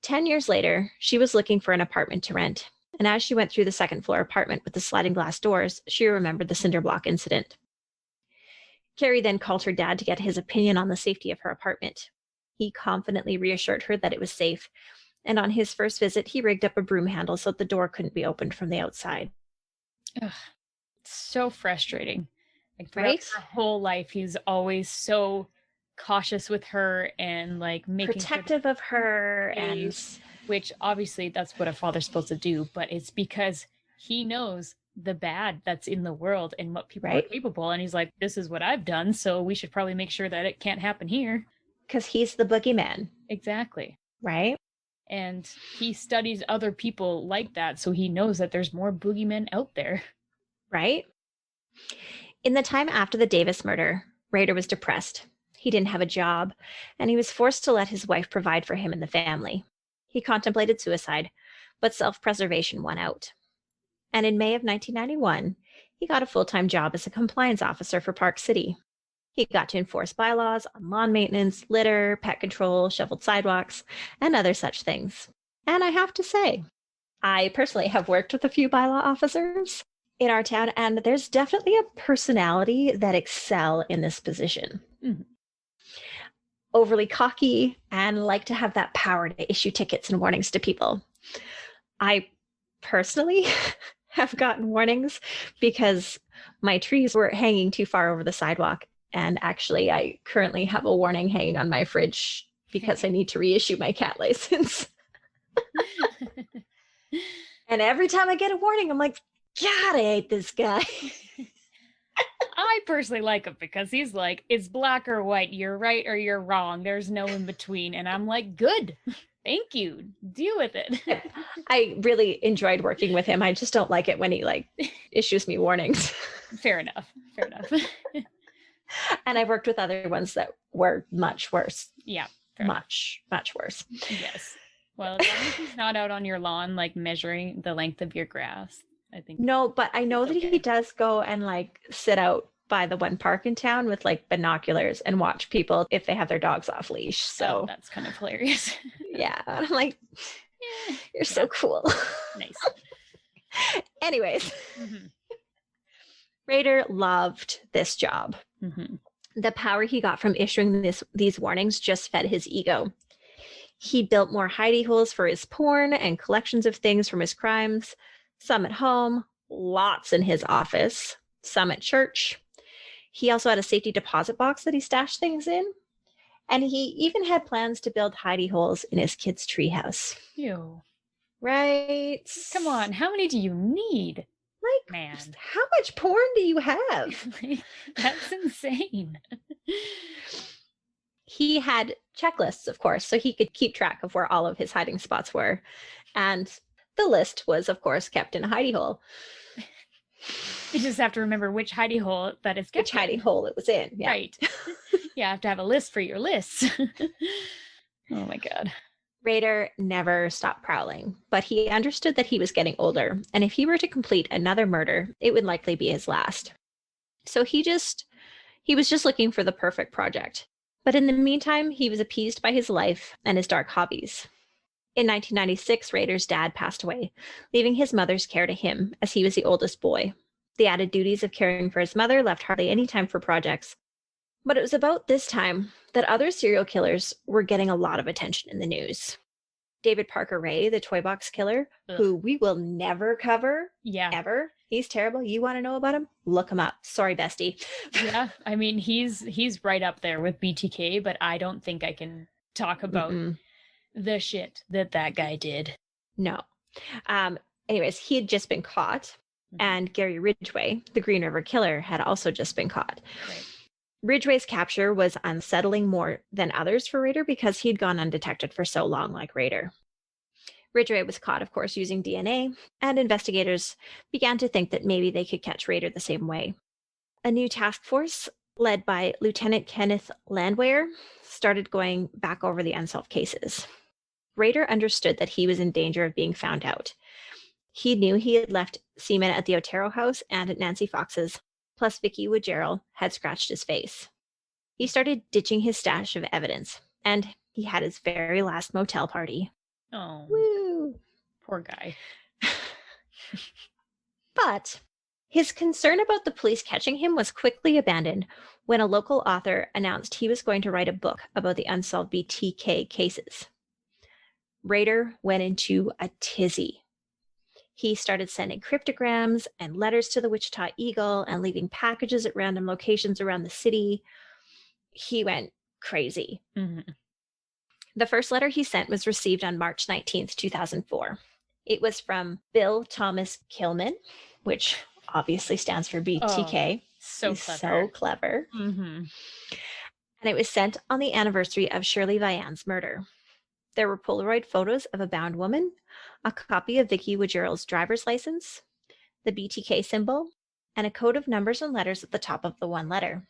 10 years later, she was looking for an apartment to rent, and as she went through the second-floor apartment with the sliding glass doors, she remembered the cinder block incident. Carrie then called her dad to get his opinion on the safety of her apartment. He confidently reassured her that it was safe, and on his first visit, he rigged up a broom handle so that the door couldn't be opened from the outside. Ugh, it's so frustrating. Like throughout Right? her whole life, he's always so cautious with her and like making Protective of her, and which obviously that's what a father's supposed to do, but it's because he knows the bad that's in the world and what people are capable, and he's like, this is what I've done, so we should probably make sure that it can't happen here. Because he's the boogeyman. Exactly. Right? And he studies other people like that, so he knows that there's more boogeymen out there. Right? In the time after the Davis murder, Rader was depressed. He didn't have a job, and he was forced to let his wife provide for him and the family. He contemplated suicide, but self-preservation won out. And in May of 1991, he got a full-time job as a compliance officer for Park City. He got to enforce bylaws on lawn maintenance, litter, pet control, shoveled sidewalks, and other such things. And I have to say, I personally have worked with a few bylaw officers in our town, and there's definitely a personality that excel in this position. Mm-hmm. Overly cocky and like to have that power to issue tickets and warnings to people. I personally have gotten warnings because my trees were hanging too far over the sidewalk. And actually, I currently have a warning hanging on my fridge because I need to reissue my cat license. And every time I get a warning, I'm like, God, I hate this guy. I personally like him because he's like, it's black or white. You're right or you're wrong. There's no in between. And I'm like, good. Thank you. Deal with it. I really enjoyed working with him. I just don't like it when he like issues me warnings. Fair enough. Fair enough. And I've worked with other ones that were much worse. Yeah. Much worse. Yes. Well, as long as he's not out on your lawn, like measuring the length of your grass, I think. No, but I know that he does go and like sit out by the one park in town with like binoculars and watch people if they have their dogs off leash. So that's kind of hilarious. Yeah. I'm like, you're so cool. Nice. Anyways. Mm-hmm. Rader loved this job. Mm-hmm. The power he got from issuing these warnings just fed his ego. He built more hidey holes for his porn and collections of things from his crimes, some at home, lots in his office, some at church. He also had a safety deposit box that he stashed things in. And he even had plans to build hidey holes in his kids' treehouse. Ew. Right? Come on, how many do you need? Like, man, how much porn do you have? That's insane. He had checklists, of course, so he could keep track of where all of his hiding spots were. And the list was, of course, kept in a hidey hole. You just have to remember which hidey hole that it's kept. Which hidey hole it was in. Yeah. Right. You have to have a list for your lists. Oh my God. Rader never stopped prowling, but he understood that he was getting older, and if he were to complete another murder, it would likely be his last. So he was just looking for the perfect project. But in the meantime, he was appeased by his life and his dark hobbies. In 1996, Rader's dad passed away, leaving his mother's care to him, as he was the oldest boy. The added duties of caring for his mother left hardly any time for projects. But it was about this time that other serial killers were getting a lot of attention in the news. David Parker Ray, the toy box killer, who we will never cover, ever. He's terrible. You want to know about him? Look him up. Sorry, bestie. Yeah, I mean, he's right up there with BTK, but I don't think I can talk about the shit that guy did. No. Anyways, he had just been caught, and Gary Ridgway, the Green River Killer, had also just been caught. Right. Ridgway's capture was unsettling more than others for Rader because he'd gone undetected for so long, like Rader. Ridgway was caught, of course, using DNA, and investigators began to think that maybe they could catch Rader the same way. A new task force led by Lieutenant Kenneth Landwehr, started going back over the unsolved cases. Rader understood that he was in danger of being found out. He knew he had left semen at the Otero house and at Nancy Fox's, plus Vicky Woodgerrell had scratched his face. He started ditching his stash of evidence, and he had his very last motel party. Oh, Woo! poor guy. But his concern about the police catching him was quickly abandoned when a local author announced he was going to write a book about the unsolved BTK cases. Rader went into a tizzy. He started sending cryptograms and letters to the Wichita Eagle and leaving packages at random locations around the city. He went crazy. Mm-hmm. The first letter he sent was received on March 19th, 2004. It was from Bill Thomas Kilman, which obviously stands for BTK. Oh, so He's clever. so clever. Mm-hmm. And it was sent on the anniversary of Shirley Vianne's murder. There were Polaroid photos of a bound woman, a copy of Vicky Woodgerrell's driver's license, the BTK symbol, and a code of numbers and letters at the top of the one letter.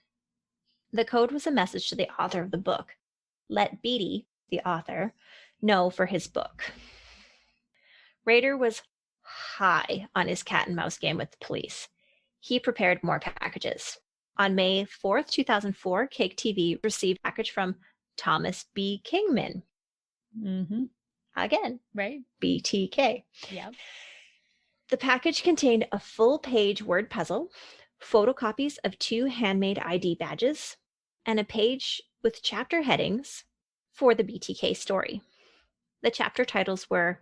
The code was a message to the author of the book. Let Beatty, the author, know for his book. Rader was high on his cat and mouse game with the police. He prepared more packages. On May 4th, 2004, Cake TV received a package from Thomas B. Kingman. Mm-hmm. Again, Right? BTK. Yeah. The package contained a full-page word puzzle, photocopies of 2 handmade ID badges, and a page with chapter headings for the BTK story. The chapter titles were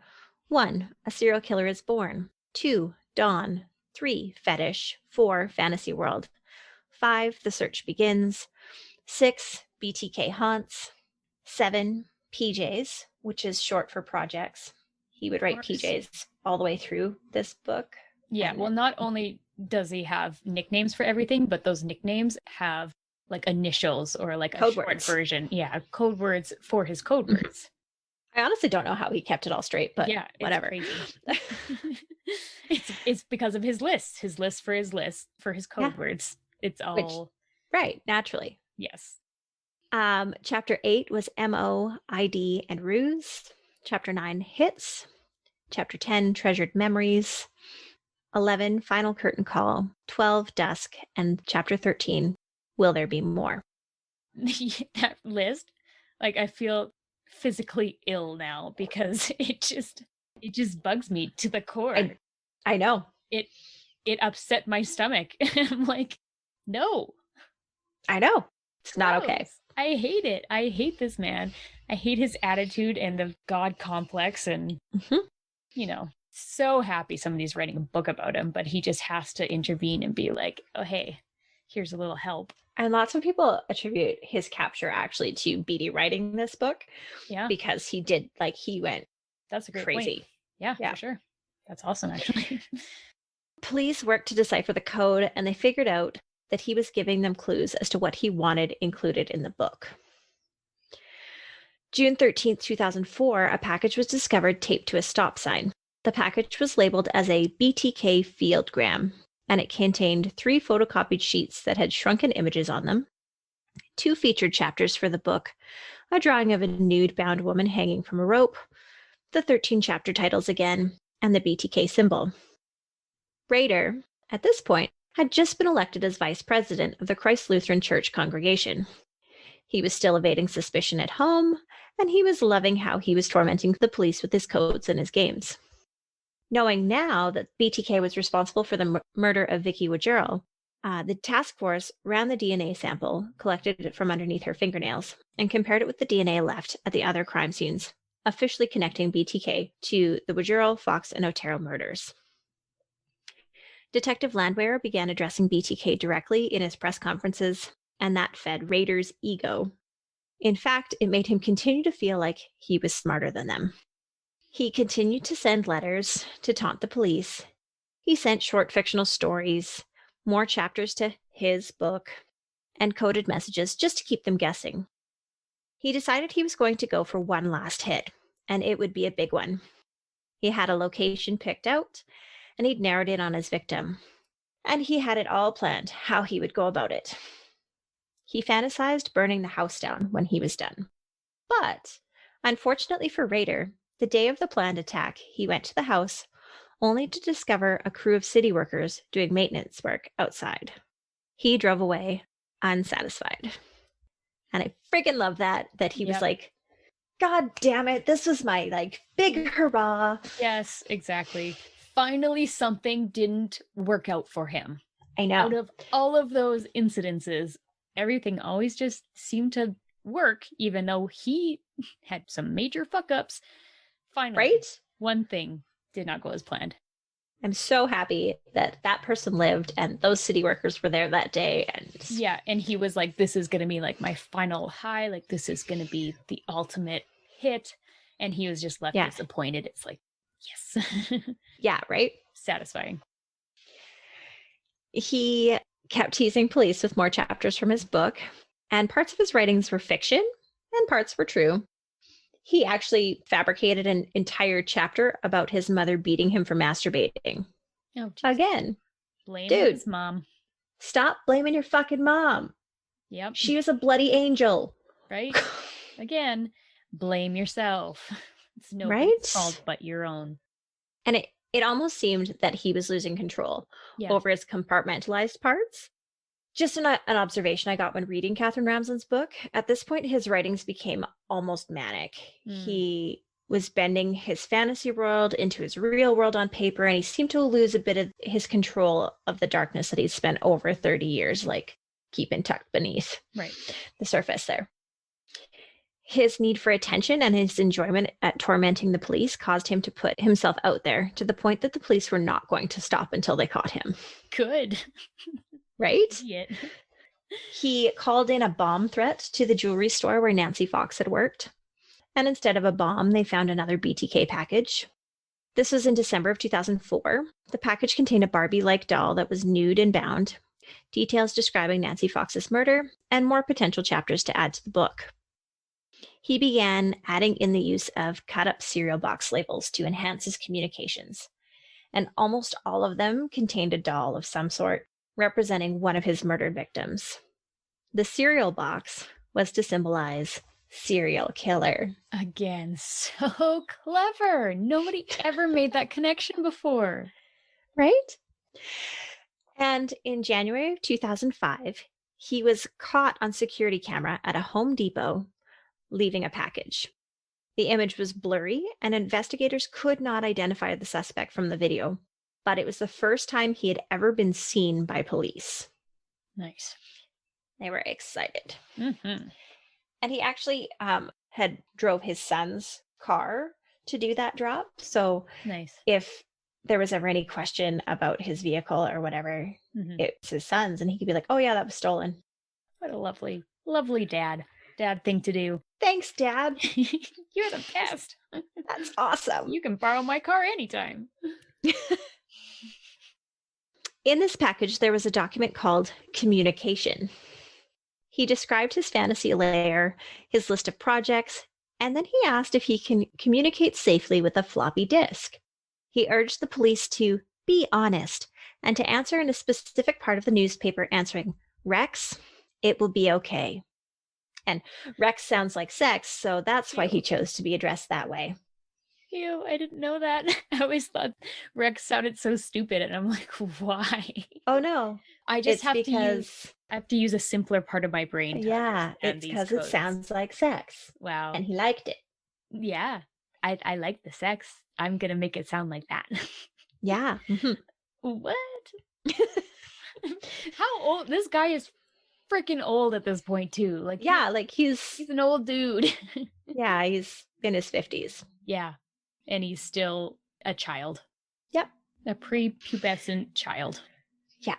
1. A serial killer is born. 2. Dawn. 3. Fetish. 4. Fantasy world. 5. The search begins. 6. BTK haunts. 7. PJs, which is short for projects. He would write PJs all the way through this book. Yeah, well, not only does he have nicknames for everything, but those nicknames have like initials or like a Code short words. version. Yeah, code words for his code words. I honestly don't know how he kept it all straight, but yeah, whatever. Crazy. it's because of his list for his code words. It's all right, naturally. Yes. Chapter 8 was MO, ID, and Ruse. Chapter 9, Hits. Chapter 10, Treasured Memories. 11, Final Curtain Call. 12, Dusk. And Chapter 13, Will There Be More? That list, like, I feel physically ill now because it just bugs me to the core. I know. It upset my stomach. I'm like, no. I know. It's not okay. I hate it. I hate this man. I hate his attitude and the God complex and, you know, so happy somebody's writing a book about him, but he just has to intervene and be like, oh, hey, here's a little help. And lots of people attribute his capture actually to Beatty writing this book. Yeah. Because he went That's a great crazy. Point. Yeah, for sure. That's awesome, actually. Police worked to decipher the code, and they figured out that he was giving them clues as to what he wanted included in the book. June 13th, 2004, a package was discovered taped to a stop sign. The package was labeled as a BTK fieldgram, and it contained 3 photocopied sheets that had shrunken images on them, 2 featured chapters for the book, a drawing of a nude-bound woman hanging from a rope, the 13 chapter titles again, and the BTK symbol. Rader, at this point, had just been elected as vice president of the Christ Lutheran Church congregation. He was still evading suspicion at home, and he was loving how he was tormenting the police with his codes and his games. Knowing now that BTK was responsible for the murder of Vicky Woodgerrell, the task force ran the DNA sample, collected it from underneath her fingernails, and compared it with the DNA left at the other crime scenes, officially connecting BTK to the Woodgerrell, Fox, and Otero murders. Detective Landwehr began addressing BTK directly in his press conferences, and that fed Rader's ego. In fact, it made him continue to feel like he was smarter than them. He continued to send letters to taunt the police. He sent short fictional stories, more chapters to his book, and coded messages just to keep them guessing. He decided he was going to go for one last hit, and it would be a big one. He had a location picked out, and he'd narrowed in on his victim. And he had it all planned, how he would go about it. He fantasized burning the house down when he was done. But, unfortunately for Rader, the day of the planned attack, he went to the house only to discover a crew of city workers doing maintenance work outside. He drove away unsatisfied. And I freaking love that he was like, God damn it, this was my like big hurrah. Yes, exactly. Finally something didn't work out for him. I know. Out of all of those incidences, everything always just seemed to work, even though he had some major fuck-ups. Finally, right? One thing did not go as planned. I'm so happy that that person lived and those city workers were there that day. And yeah, and he was like, this is going to be like my final high. Like, this is going to be the ultimate hit. And he was just left disappointed. It's like, yes. Yeah, right? Satisfying. He kept teasing police with more chapters from his book, and parts of his writings were fiction and parts were true. He actually fabricated an entire chapter about his mother beating him for masturbating. Oh, geez. Again. Blame dude, his mom. Stop blaming your fucking mom. Yep. She was a bloody angel. Right? Again, blame yourself. It's nobody's fault but your own. And it almost seemed that he was losing control over his compartmentalized parts. Just an observation I got when reading Catherine Ramsland's book. At this point, his writings became almost manic. He was bending his fantasy world into his real world on paper, and he seemed to lose a bit of his control of the darkness that he'd spent over 30 years, like, keeping tucked beneath the surface there. His need for attention and his enjoyment at tormenting the police caused him to put himself out there to the point that the police were not going to stop until they caught him. Good. Right? Yeah. He called in a bomb threat to the jewelry store where Nancy Fox had worked. And instead of a bomb, they found another BTK package. This was in December of 2004. The package contained a Barbie-like doll that was nude and bound, details describing Nancy Fox's murder, and more potential chapters to add to the book. He began adding in the use of cut-up cereal box labels to enhance his communications, and almost all of them contained a doll of some sort, representing one of his murdered victims. The cereal box was to symbolize serial killer. Again, so clever. Nobody ever made that connection before. Right? And in January of 2005, he was caught on security camera at a Home Depot leaving a package. The image was blurry, and investigators could not identify the suspect from the video, but it was the first time he had ever been seen by police. Nice. They were excited. Mm-hmm. And he actually had drove his son's car to do that drop. So nice. If there was ever any question about his vehicle or whatever, it's his son's, and he could be like, oh yeah, that was stolen. What a lovely, lovely dad thing to do. Thanks, Dad. You're the best. That's awesome. You can borrow my car anytime. In this package, there was a document called Communication. He described his fantasy layer, his list of projects, and then he asked if he can communicate safely with a floppy disk. He urged the police to be honest and to answer in a specific part of the newspaper, answering, Rex, it will be okay. And Rex sounds like sex, so that's why he chose to be addressed that way. Ew, I didn't know that. I always thought Rex sounded so stupid, and I'm like, why? Oh no. I just have to use a simpler part of my brain. Yeah, it's because it sounds like sex. Wow. And he liked it. Yeah, I like the sex. I'm going to make it sound like that. Yeah. Mm-hmm. What? How old? This guy is freaking old at this point, too. Like, yeah, like he's an old dude. Yeah, he's in his 50s. Yeah. And he's still a child. Yep. A prepubescent child. Yeah.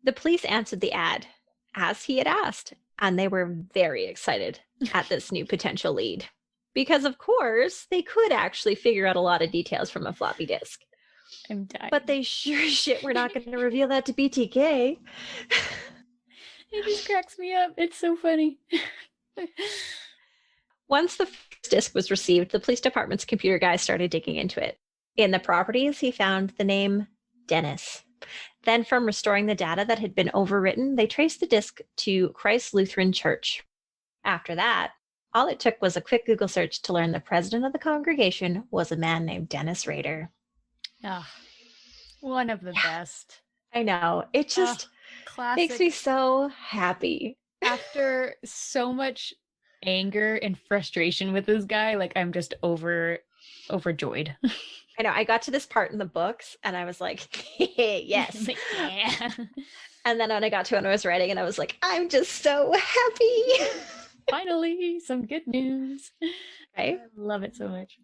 The police answered the ad as he had asked, and they were very excited at this new potential lead. Because, of course, they could actually figure out a lot of details from a floppy disk. I'm dying. But they sure as shit were not going to reveal that to BTK. It just cracks me up. It's so funny. Once the first disc was received, the police department's computer guy started digging into it. In the properties, he found the name Dennis. Then, from restoring the data that had been overwritten, they traced the disc to Christ Lutheran Church. After that, all it took was a quick Google search to learn the president of the congregation was a man named Dennis Rader. Ah, one of the best. I know. It just classic. makes me so happy. After so much anger and frustration with this guy, like I'm just overjoyed. I know. I got to this part in the books and I was like, yes. Yeah. And then when I got to when I was writing and I was like, I'm just so happy. Finally, some good news. Right? I love it so much.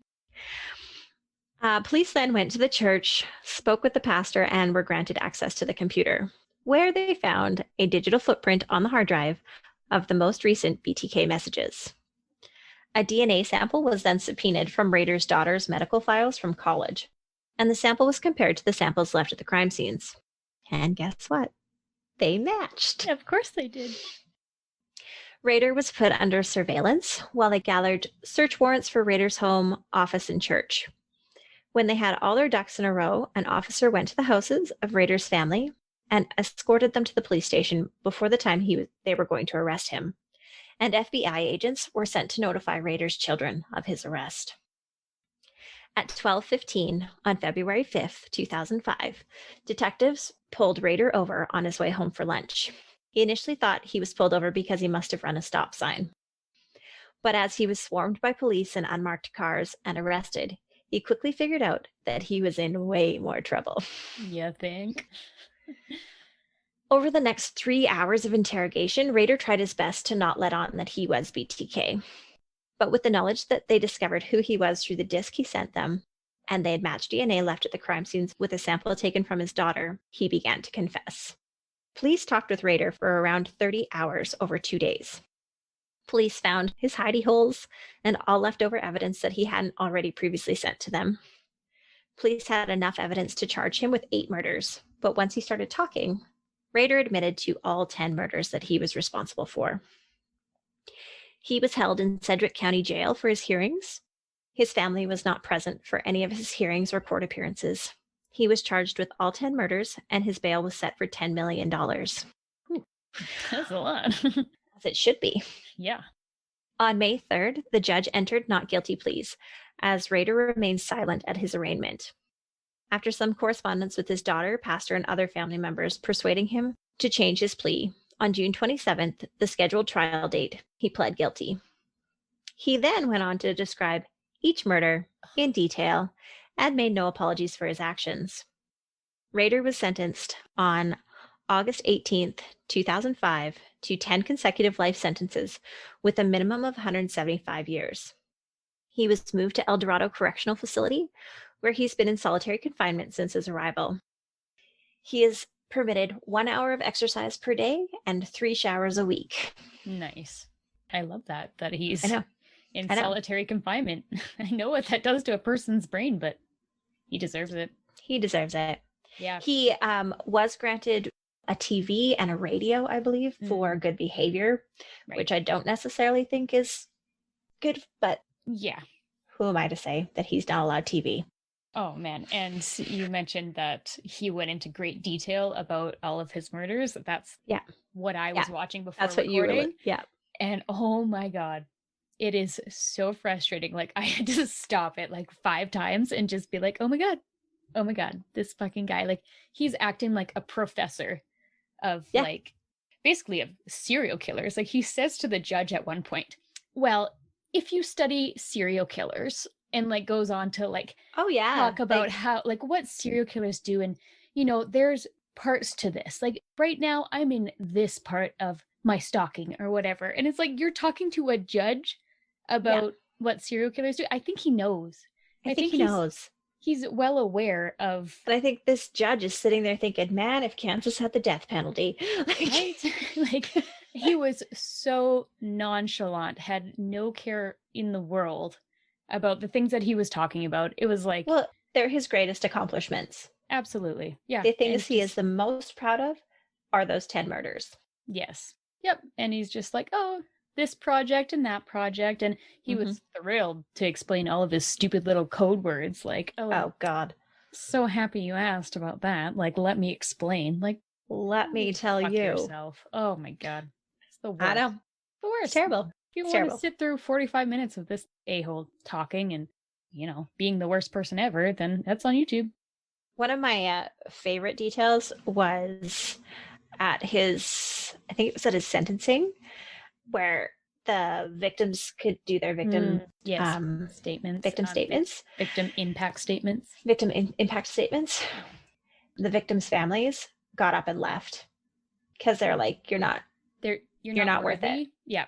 Police then went to the church, spoke with the pastor, and were granted access to the computer, where they found a digital footprint on the hard drive of the most recent BTK messages. A DNA sample was then subpoenaed from Rader's daughter's medical files from college, and the sample was compared to the samples left at the crime scenes. And guess what? They matched. Of course they did. Rader was put under surveillance while they gathered search warrants for Rader's home, office, and church. When they had all their ducks in a row, an officer went to the houses of Rader's family and escorted them to the police station before the time they were going to arrest him. And FBI agents were sent to notify Rader's children of his arrest. At 12:15 on February 5th, 2005, detectives pulled Rader over on his way home for lunch. He initially thought he was pulled over because he must have run a stop sign. But as he was swarmed by police and unmarked cars and arrested, he quickly figured out that he was in way more trouble. You think? Over the next 3 hours of interrogation, Rader tried his best to not let on that he was BTK. But with the knowledge that they discovered who he was through the disc he sent them, and they had matched DNA left at the crime scenes with a sample taken from his daughter, he began to confess. Police talked with Rader for around 30 hours over 2 days. Police found his hidey holes and all leftover evidence that he hadn't already previously sent to them. Police had enough evidence to charge him with 8 murders, but once he started talking, Rader admitted to all 10 murders that he was responsible for. He was held in Sedgwick County Jail for his hearings. His family was not present for any of his hearings or court appearances. He was charged with all 10 murders, and his bail was set for $10 million. Ooh, that's a lot. As it should be. Yeah. On May 3rd, the judge entered not guilty pleas, as Rader remained silent at his arraignment. After some correspondence with his daughter, pastor, and other family members persuading him to change his plea, on June 27th, the scheduled trial date, he pled guilty. He then went on to describe each murder in detail and made no apologies for his actions. Rader was sentenced on August 18th, 2005, to 10 consecutive life sentences with a minimum of 175 years. He was moved to El Dorado Correctional Facility, where he's been in solitary confinement since his arrival. He is permitted 1 hour of exercise per day and 3 showers a week. Nice. I love that he's in I know. solitary confinement. I know what that does to a person's brain, but he deserves it. He deserves it. Yeah. He was granted a TV and a radio, I believe, for good behavior, Right. which I don't necessarily think is good, but yeah. Who am I to say that he's not allowed TV? Oh, man. And you mentioned that he went into great detail about all of his murders. That's what I was watching before That's recording. What you were, yeah. And oh my God, it is so frustrating. Like I had to stop it like 5 times and just be like, oh my God, this fucking guy. Like he's acting like a professor of like basically of serial killers. Like he says to the judge at one point, well, if you study serial killers, and like goes on to like talk about how like what serial killers do, and there's parts to this. Like right now I'm in this part of my stalking or whatever, and it's like you're talking to a judge about what serial killers do. I think he knows. I think he knows. He's well aware of. But I think this judge is sitting there thinking, man, if Kansas had the death penalty. Right? Like he was so nonchalant, had no care in the world about the things that he was talking about. It was like, well, they're his greatest accomplishments. Absolutely. Yeah. The things he is the most proud of are those 10 murders. Yes. Yep. And he's just like, oh, this project and that project. And he was thrilled to explain all of his stupid little code words like, oh God. So happy you asked about that. Like, let me explain. Like, Let me tell fuck you. yourself. Oh my god. It's the worst. I know. The worst. It's terrible. If you It's want to terrible. sit through 45 minutes of this a-hole talking and, being the worst person ever, then that's on YouTube. One of my favorite details was at I think it was at his sentencing, where the victims could do their Yes. Statements. victim statements, Victim impact statements. impact statements. The victims' families got up and left because they're like, you're not worth it. Yeah.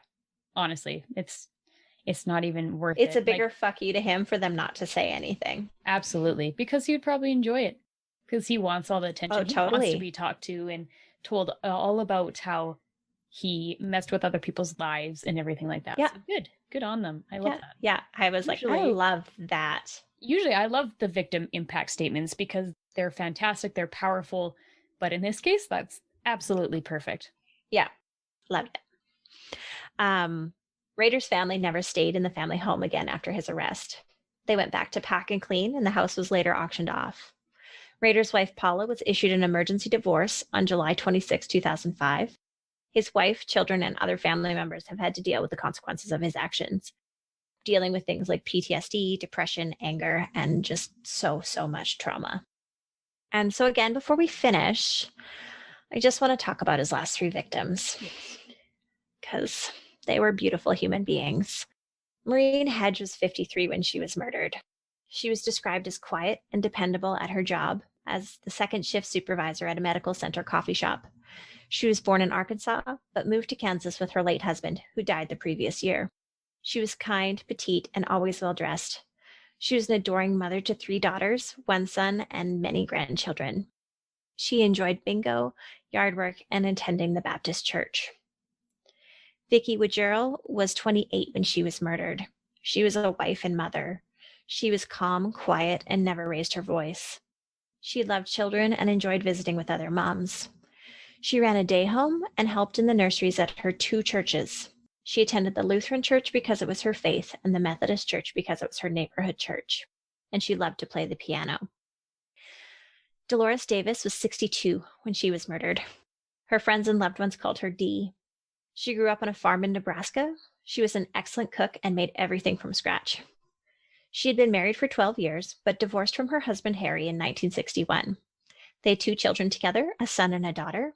Honestly, it's not even worth it. It's a bigger fuck you to him for them not to say anything. Absolutely. Because he would probably enjoy it. Because he wants all the attention. Oh, totally. He wants to be talked to and told all about how he messed with other people's lives and everything like that. Yeah. So good on them. I love that. Yeah. I was like, I love that. Usually I love the victim impact statements because they're fantastic. They're powerful. But in this case, that's absolutely perfect. Yeah. Loved it. Rader's family never stayed in the family home again after his arrest. They went back to pack and clean, and the house was later auctioned off. Rader's wife, Paula, was issued an emergency divorce on July 26, 2005. His wife, children, and other family members have had to deal with the consequences of his actions, dealing with things like PTSD, depression, anger, and just so much trauma. And so again, before we finish, I just want to talk about his last 3 victims, because they were beautiful human beings. Maureen Hedge was 53 when she was murdered. She was described as quiet and dependable at her job as the second shift supervisor at a medical center coffee shop. She was born in Arkansas, but moved to Kansas with her late husband, who died the previous year. She was kind, petite, and always well-dressed. She was an adoring mother to 3 daughters, 1 son, and many grandchildren. She enjoyed bingo, yard work, and attending the Baptist church. Vicki Wajero was 28 when she was murdered. She was a wife and mother. She was calm, quiet, and never raised her voice. She loved children and enjoyed visiting with other moms. She ran a day home and helped in the nurseries at her 2 churches. She attended the Lutheran church because it was her faith and the Methodist church because it was her neighborhood church. And she loved to play the piano. Dolores Davis was 62 when she was murdered. Her friends and loved ones called her Dee. She grew up on a farm in Nebraska. She was an excellent cook and made everything from scratch. She had been married for 12 years, but divorced from her husband Harry in 1961. They had 2 children together, a son and a daughter.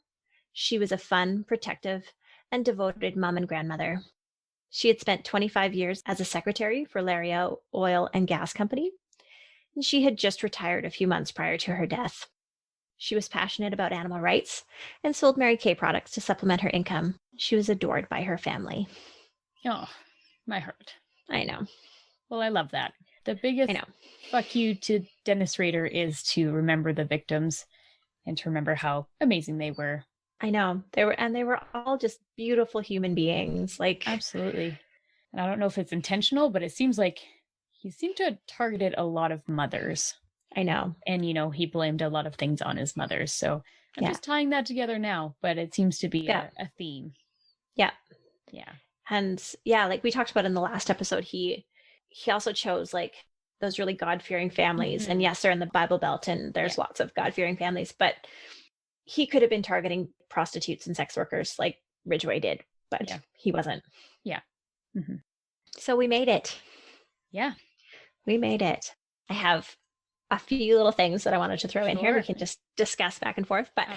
She was a fun, protective, and devoted mom and grandmother. She had spent 25 years as a secretary for Lario Oil and Gas Company, and she had just retired a few months prior to her death. She was passionate about animal rights and sold Mary Kay products to supplement her income. She was adored by her family. Oh, my heart. I know. Well, I love that. The biggest fuck you to Dennis Rader is to remember the victims and to remember how amazing they were. I know. They were all just beautiful human beings. Like, absolutely. And I don't know if it's intentional, but it seems like he seemed to have targeted a lot of mothers. I know. And, he blamed a lot of things on his mothers. So I'm just tying that together now, but it seems to be a theme. Yeah. Yeah. And like we talked about in the last episode, he also chose like those really God-fearing families. And yes, they're in the Bible Belt and there's lots of God-fearing families, but he could have been targeting prostitutes and sex workers like Ridgway did, but he wasn't. Yeah. Mm-hmm. So we made it. Yeah. We made it. I have a few little things that I wanted to throw in here. We can just discuss back and forth. But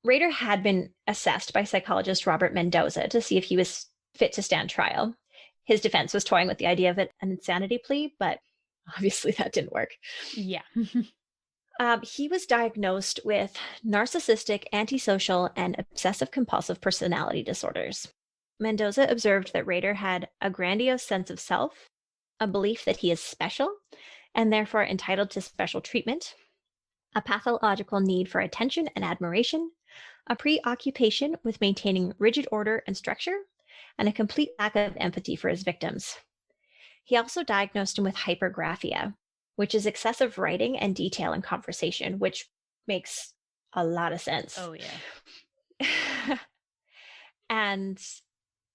Rader had been assessed by psychologist Robert Mendoza to see if he was fit to stand trial. His defense was toying with the idea of an insanity plea, but obviously that didn't work. Yeah. He was diagnosed with narcissistic, antisocial, and obsessive-compulsive personality disorders. Mendoza observed that Rader had a grandiose sense of self, a belief that he is special, and therefore entitled to special treatment, a pathological need for attention and admiration, a preoccupation with maintaining rigid order and structure, and a complete lack of empathy for his victims. He also diagnosed him with hypergraphia, which is excessive writing and detail in conversation, which makes a lot of sense. Oh, yeah. And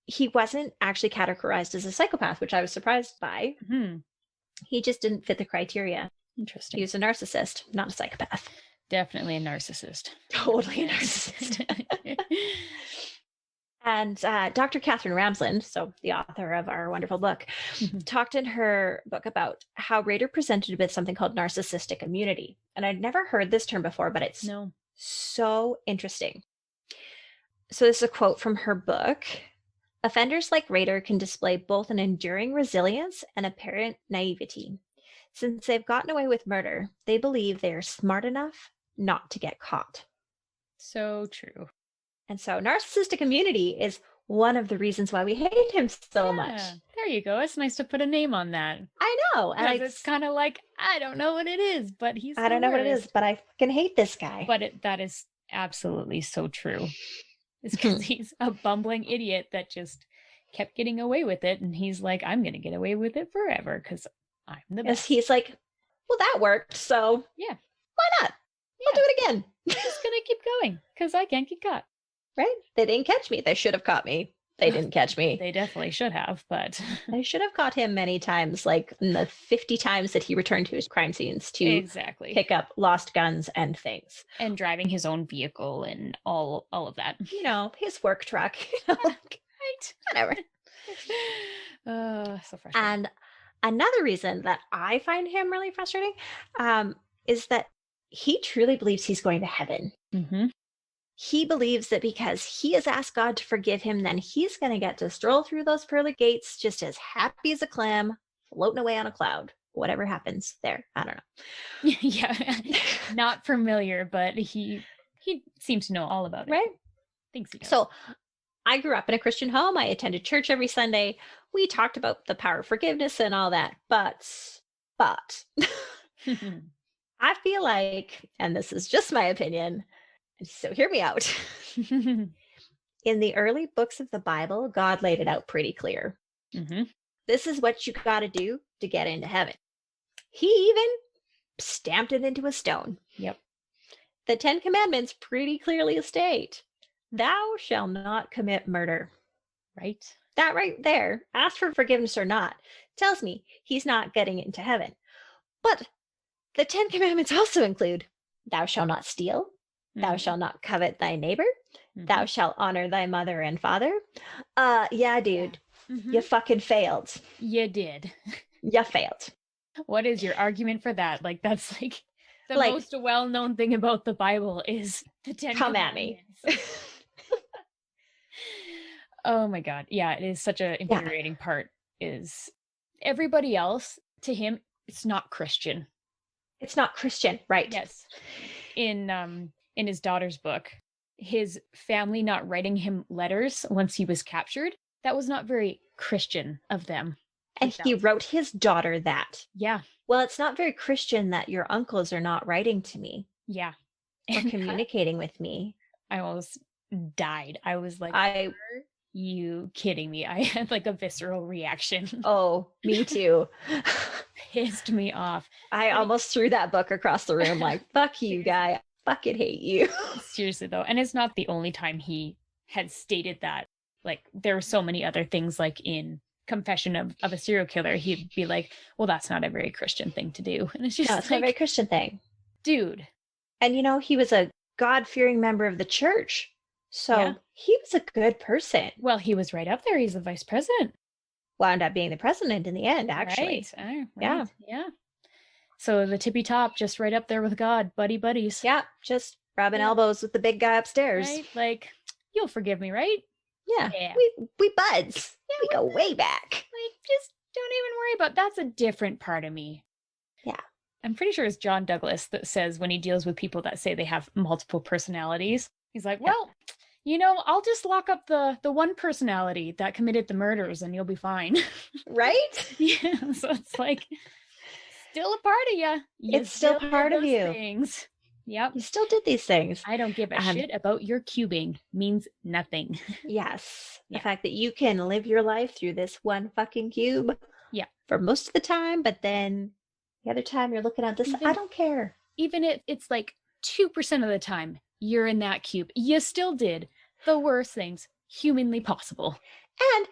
he wasn't actually categorized as a psychopath, which I was surprised by. Mm-hmm. He just didn't fit the criteria. Interesting. He was a narcissist, not a psychopath. Definitely a narcissist. Totally a narcissist. And Dr. Catherine Ramsland, so the author of our wonderful book, talked in her book about how Rader presented with something called narcissistic immunity. And I'd never heard this term before, but it's so interesting. So this is a quote from her book. Offenders like Rader can display both an enduring resilience and apparent naivety. Since they've gotten away with murder, they believe they are smart enough not to get caught. So true. And so narcissistic immunity is one of the reasons why we hate him so much. There you go. It's nice to put a name on that. I know. And it's kind of like, I don't know what it is, but I don't know what it is, but I fucking hate this guy. But that is absolutely so true. It's because he's a bumbling idiot that just kept getting away with it. And he's like, I'm going to get away with it forever because I'm the best. He's like, well, that worked. So yeah, why not? I'll do it again. I'm just going to keep going because I can't get caught. Right? They didn't catch me. They should have caught me. They didn't catch me. They definitely should have, but they should have caught him many times, like in the 50 times that he returned to his crime scenes to pick up lost guns and things. And driving his own vehicle and all of that. You know, his work truck. You know, right. Whatever. So frustrating. And another reason that I find him really frustrating is that he truly believes he's going to heaven. Mm-hmm. He believes that because he has asked God to forgive him, then he's going to get to stroll through those pearly gates just as happy as a clam, floating away on a cloud. Whatever happens there, I don't know. Yeah, not familiar, but he seems to know all about it. Right? Thinks he does. So I grew up in a Christian home. I attended church every Sunday. We talked about the power of forgiveness and all that. But I feel like, and this is just my opinion, so hear me out. In the early books of the Bible, God laid it out pretty clear. Mm-hmm. This is what you got to do to get into heaven. He even stamped it into a stone. Yep. The 10 Commandments pretty clearly state, thou shalt not commit murder. Right. That right there, ask for forgiveness or not, tells me he's not getting into heaven. But the 10 Commandments also include, thou shalt not steal. Thou shalt not covet thy neighbor. Mm-hmm. Thou shalt honor thy mother and father. Yeah, dude. Mm-hmm. You fucking failed. You did. You failed. What is your argument for that? Like, that's like the most well-known thing about the Bible is the 10 Come at me. Oh my God. Yeah, it is such an infuriating part is everybody else, to him, it's not Christian. It's not Christian, right? Yes. In his daughter's book, his family not writing him letters once he was captured, that was not very Christian of them. And he wrote his daughter that. Yeah. Well, it's not very Christian that your uncles are not writing to me. Yeah. Or communicating with me. I almost died. I was like, are you kidding me? I had like a visceral reaction. Oh, me too. Pissed me off. I almost threw that book across the room like, fuck you, guy. I fucking hate you. Seriously, though. And it's not the only time he had stated that. Like, there are so many other things, like in Confession of a Serial Killer, he'd be like, well, that's not a very Christian thing to do. And it's just it's not a very Christian thing. Dude. And you know, he was a God-fearing member of the church. So he was a good person. Well, he was right up there. He's the vice president. Wound up being the president in the end, actually. Right. Yeah. So the tippy top, just right up there with God, buddies. Yeah, just rubbing elbows with the big guy upstairs. Right? Like, you'll forgive me, right? Yeah. We buds. Yeah, we go way back. Like, just don't even worry about that's a different part of me. Yeah. I'm pretty sure it's John Douglas that says when he deals with people that say they have multiple personalities, he's like, well, you know, I'll just lock up the one personality that committed the murders and you'll be fine. Right? Yeah. So it's like, still a part of you. It's still part of you. Things. Yep. You still did these things. I don't give a shit about your cubing. Means nothing. Yes. The fact that you can live your life through this one fucking cube. Yeah. For most of the time, but then the other time you're looking at this, I don't care. Even if it's like 2% of the time you're in that cube, you still did the worst things humanly possible. And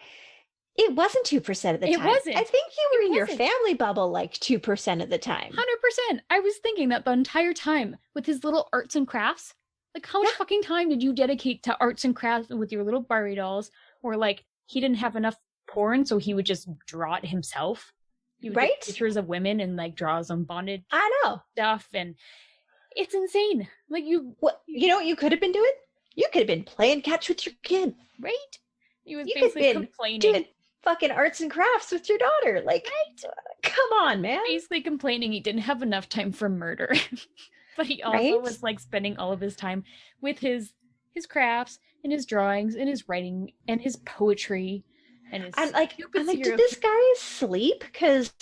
It wasn't 2% of the It time. wasn't. I think you were It in your wasn't. family bubble like 2% of the time. 100%. I was thinking that the entire time with his little arts and crafts. Like, how much Yeah. fucking time did you dedicate to arts and crafts with your little Barbie dolls? Or, like, he didn't have enough porn, so he would just draw it himself. He would Right? get pictures of women and, like, draw his own bondage I know. stuff. And it's insane. Like, What you could have been doing? You could have been playing catch with your kid. right? He was You could have basically been complaining. doing fucking arts and crafts with your daughter. Like, Right? Come on, man. Basically complaining he didn't have enough time for murder. But he also Right? was like spending all of his time with his crafts and his drawings and his writing and his poetry and his I'm like, stupid did serial- this guy sleep? Because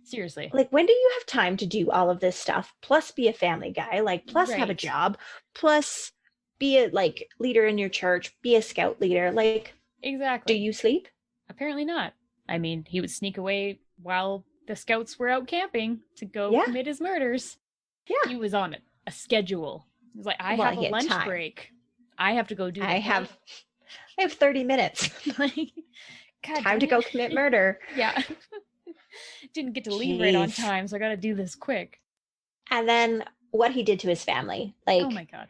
seriously. like, when do you have time to do all of this stuff? Plus be a family guy, like plus have a Right. job, plus be a like leader in your church, be a scout leader. Like, Exactly. do you sleep? Apparently not. I mean, he would sneak away while the scouts were out camping to go Yeah. commit his murders. Yeah. He was on a schedule. He was like, I Well, have he a had lunch time. break. I have to go do the I have 30 minutes. like, God Time to damn go it. commit murder. Yeah. Didn't get to leave right on Jeez. time, so I gotta do this quick. And then what he did to his family. Like, Oh my god.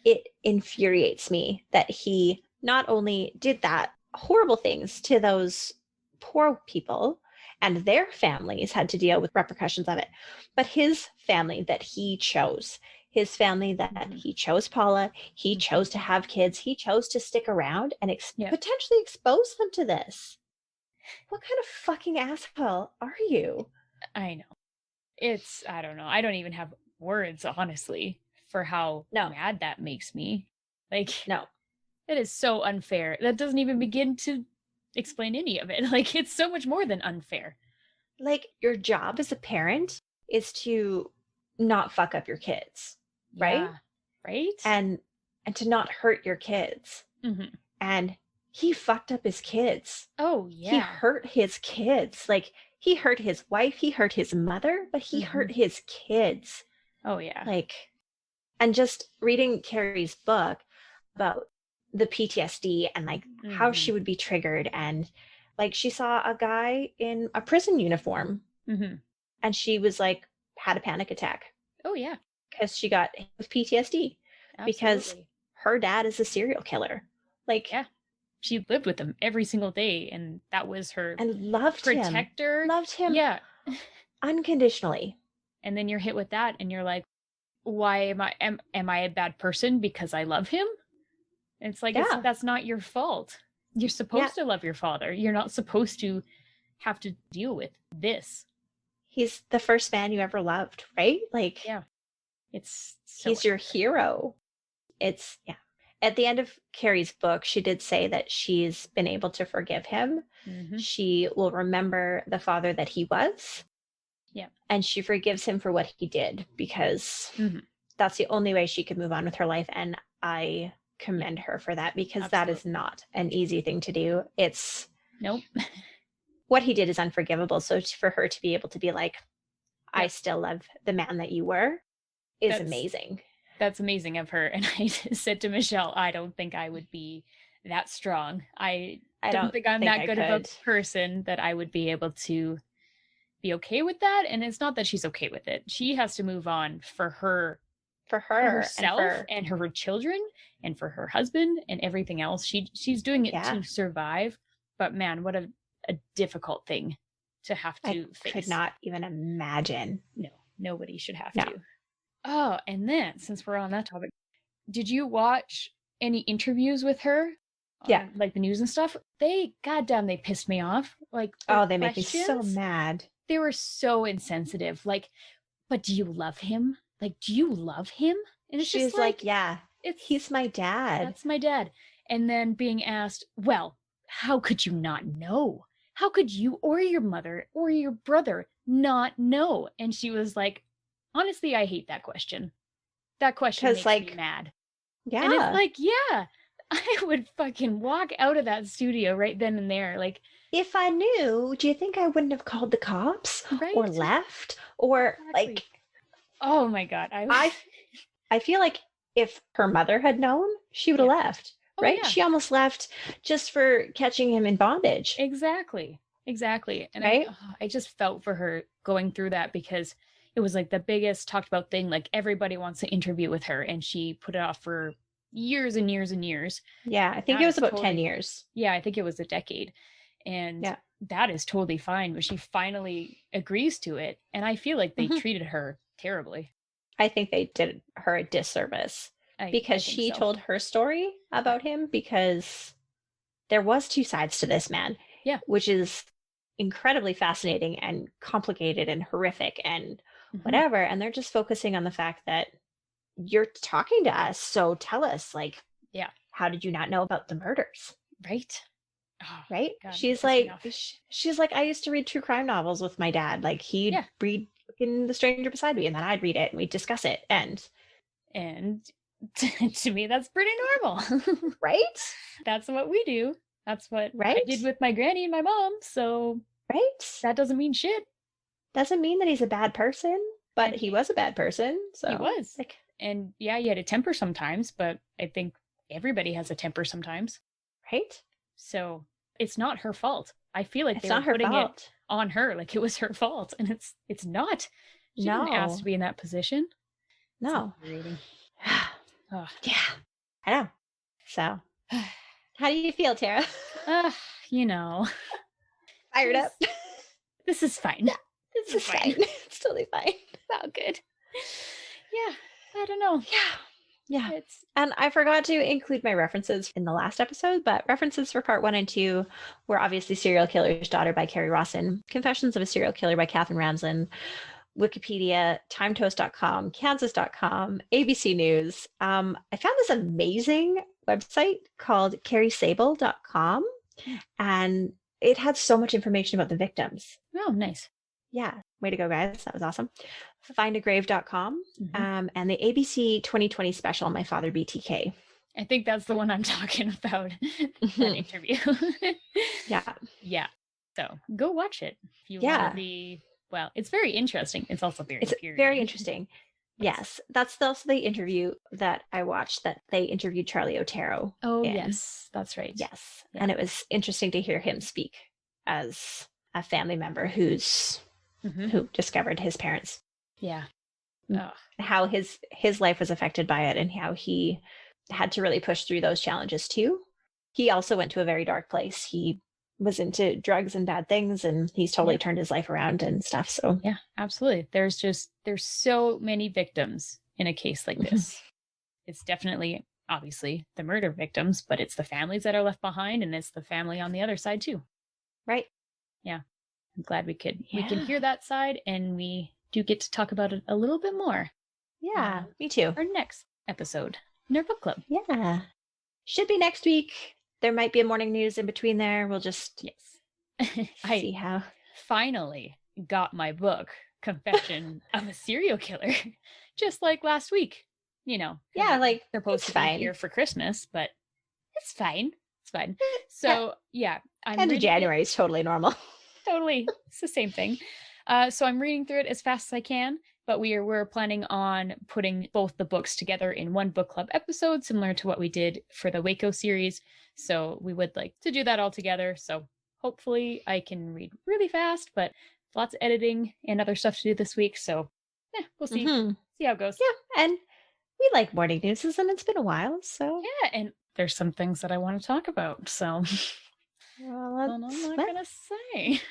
it infuriates me that he not only did that horrible things to those poor people and their families had to deal with repercussions of it, but his family that he chose, his family that Mhm. he chose Paula, he Mhm. chose to have kids, he chose to stick around and Yeah. potentially expose them to this. What kind of fucking asshole are you? I know. I don't know. I don't even have words, honestly, for how No. mad that makes me. Like, No. it is so unfair. That doesn't even begin to explain any of it. Like, it's so much more than unfair. Like, your job as a parent is to not fuck up your kids, right? Yeah. Right? And to not hurt your kids. Mhm. And he fucked up his kids. Oh, He yeah. hurt his kids. Like, he hurt his wife, he hurt his mother, but he hurt his kids. Oh, yeah. Like, and just reading Carrie's book about the PTSD and like how she would be triggered, and like she saw a guy in a prison uniform Mm-hmm. and she was like had a panic attack Oh, yeah. because she got hit with PTSD because Absolutely. her dad is a serial killer. Like, Yeah. She lived with him every single day, and that was her and loved him. protector. Loved him Yeah. unconditionally. And then you're hit with that, and you're like, why am I a bad person because I love him? And it's like, Yeah. that's not your fault. You're supposed to love your father. You're not supposed to have to deal with this. He's the first man you ever loved, right? Like, Yeah. It's so he's your hero. It's, yeah. At the end of Carrie's book, she did say that she's been able to forgive him. Mhm. She will remember the father that he was. Yeah. And she forgives him for what he did because Mhm. that's the only way she could move on with her life. And I commend her for that because that is Absolutely. not an easy thing to do. It's Nope. what he did is unforgivable. So for her to be able to be like, I Yep. still love the man that you were is That's- amazing. That's amazing of her. And I said to Michelle, I don't think I would be that strong. I don't think I'm that good of a person that I would be able to be okay with that. And it's not that she's okay with it. She has to move on for her, For for her herself and for, and her children and for her husband and everything else. She's doing it Yeah. to survive. But man, what a difficult thing to have to I face. could not even imagine. No, nobody should have No. to. Oh, and then since we're on that topic, did you watch any interviews with her? Yeah. On, like the news and stuff? Goddamn, they pissed me off. Like, Oh, the they make me so questions, mad. They were so insensitive. Like, but do you love him? Like, do you love him? And it's She's just like, yeah, it's he's my dad. that's my dad. And then being asked, well, how could you not know? How could you or your mother or your brother not know? And she was like, honestly, I hate that question. That question 'Cause, makes like, me mad. Yeah. And it's like, yeah, I would fucking walk out of that studio right then and there. Like, if I knew, do you think I wouldn't have called the cops right? or left? Or Exactly. like, Oh my God. I feel like if her mother had known, she would have left. Oh, right? yeah. She almost left just for catching him in bondage. Exactly. And Right? I just felt for her going through that because it was like the biggest talked about thing. Like everybody wants to interview with her, and she put it off for years and years and years. Yeah, I think That it is was about 10 totally, years. yeah, I think it was a decade. And Yeah. that is totally fine, but she finally agrees to it. And I feel like they Mhm. treated her terribly. I think they did her a disservice I because think she so. told her story about him, because there was two sides to this man. Yeah. Which is incredibly fascinating and complicated and horrific and Mhm. whatever. And they're just focusing on the fact that you're talking to us, so tell us, like, Yeah. how did you not know about the murders? Right. Oh, Right? God, it She's pissed me like, off. she's like, I used to read true crime novels with my dad. Like, he'd Yeah. read fucking The Stranger Beside Me, and then I'd read it and we'd discuss it. And to me, that's pretty normal. right? That's what we do. That's what I Right? did with my granny and my mom. So Right? that doesn't mean shit. Doesn't mean that he's a bad person, but And he was a bad person. So he was. like, And yeah, he had a temper sometimes, but I think everybody has a temper sometimes. right? So it's not her fault. I feel like It's they were not her putting it fault. on her, like it was her fault, and it's not. She didn't ask to No. be in that position. It's No. infuriating. Ugh. Yeah, I know. So, how do you feel, Tara? You know, Fired up? this is fine. This is fine. It's totally fine. It's all good. Yeah, I don't know. Yeah. It's And I forgot to include my references in the last episode, but references for part 1 and 2 were obviously Serial Killer's Daughter by Carrie Rawson, Confessions of a Serial Killer by Catherine Ramsland, Wikipedia, timetoast.com, kansas.com, ABC News. I found this amazing website called carriesable.com, and it had so much information about the victims. oh nice. Yeah, way to go, guys. That was awesome. Findagrave.com, Mm-hmm. and the ABC 2020 special, My Father BTK. I think that's the one I'm talking about. That interview. Yeah. Yeah. So go watch it if you want to be. Well, it's very interesting. It's also very very interesting. Yes, that's also the interview that I watched, that they interviewed Charlie Otero. Oh, yes, that's right. Yes. Yeah. And it was interesting to hear him speak as a family member who discovered his parents. Yeah. How his life was affected by it, and how he had to really push through those challenges too. He also went to a very dark place. He was into drugs and bad things, and he's totally turned his life around and stuff. So yeah, absolutely. There's so many victims in a case like this. It's definitely, obviously, the murder victims, but it's the families that are left behind, and it's the family on the other side too. Right. Yeah. I'm glad we can hear that side, and we do get to talk about it a little bit more. Yeah, me too. Our next episode in our book club. Yeah. Should be next week. There might be a morning news in between there. We'll just see how. Finally got my book, Confession of a Serial Killer, just like last week. You know. Yeah, like supposed to be here for Christmas, but it's fine. It's fine. So end of January is totally normal. Totally, it's the same thing. So I'm reading through it as fast as I can. But we're planning on putting both the books together in one book club episode, similar to what we did for the Waco series. So we would like to do that all together. So hopefully I can read really fast, but lots of editing and other stuff to do this week. So we'll see. See how it goes. Yeah, and we like morning newses, and it's been a while. So yeah, and there's some things that I want to talk about. So I'm not gonna say.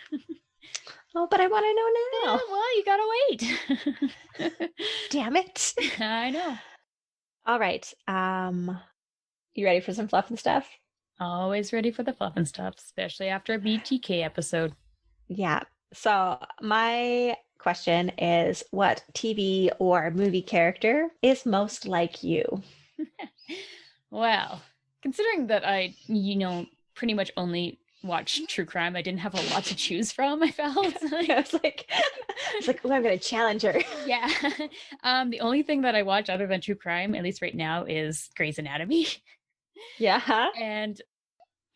Oh, but I want to know now. Yeah, well, you gotta wait. Damn it. I know. All right. You ready for some fluff and stuff? Always ready for the fluff and stuff, especially after a BTK episode. Yeah. So my question is, what TV or movie character is most like you? Well, considering that I, pretty much only watch true crime, I didn't have a lot to choose from. I felt I was like, oh, I'm gonna challenge her. Yeah. The only thing that I watch other than true crime, at least right now, is Grey's Anatomy. Yeah. And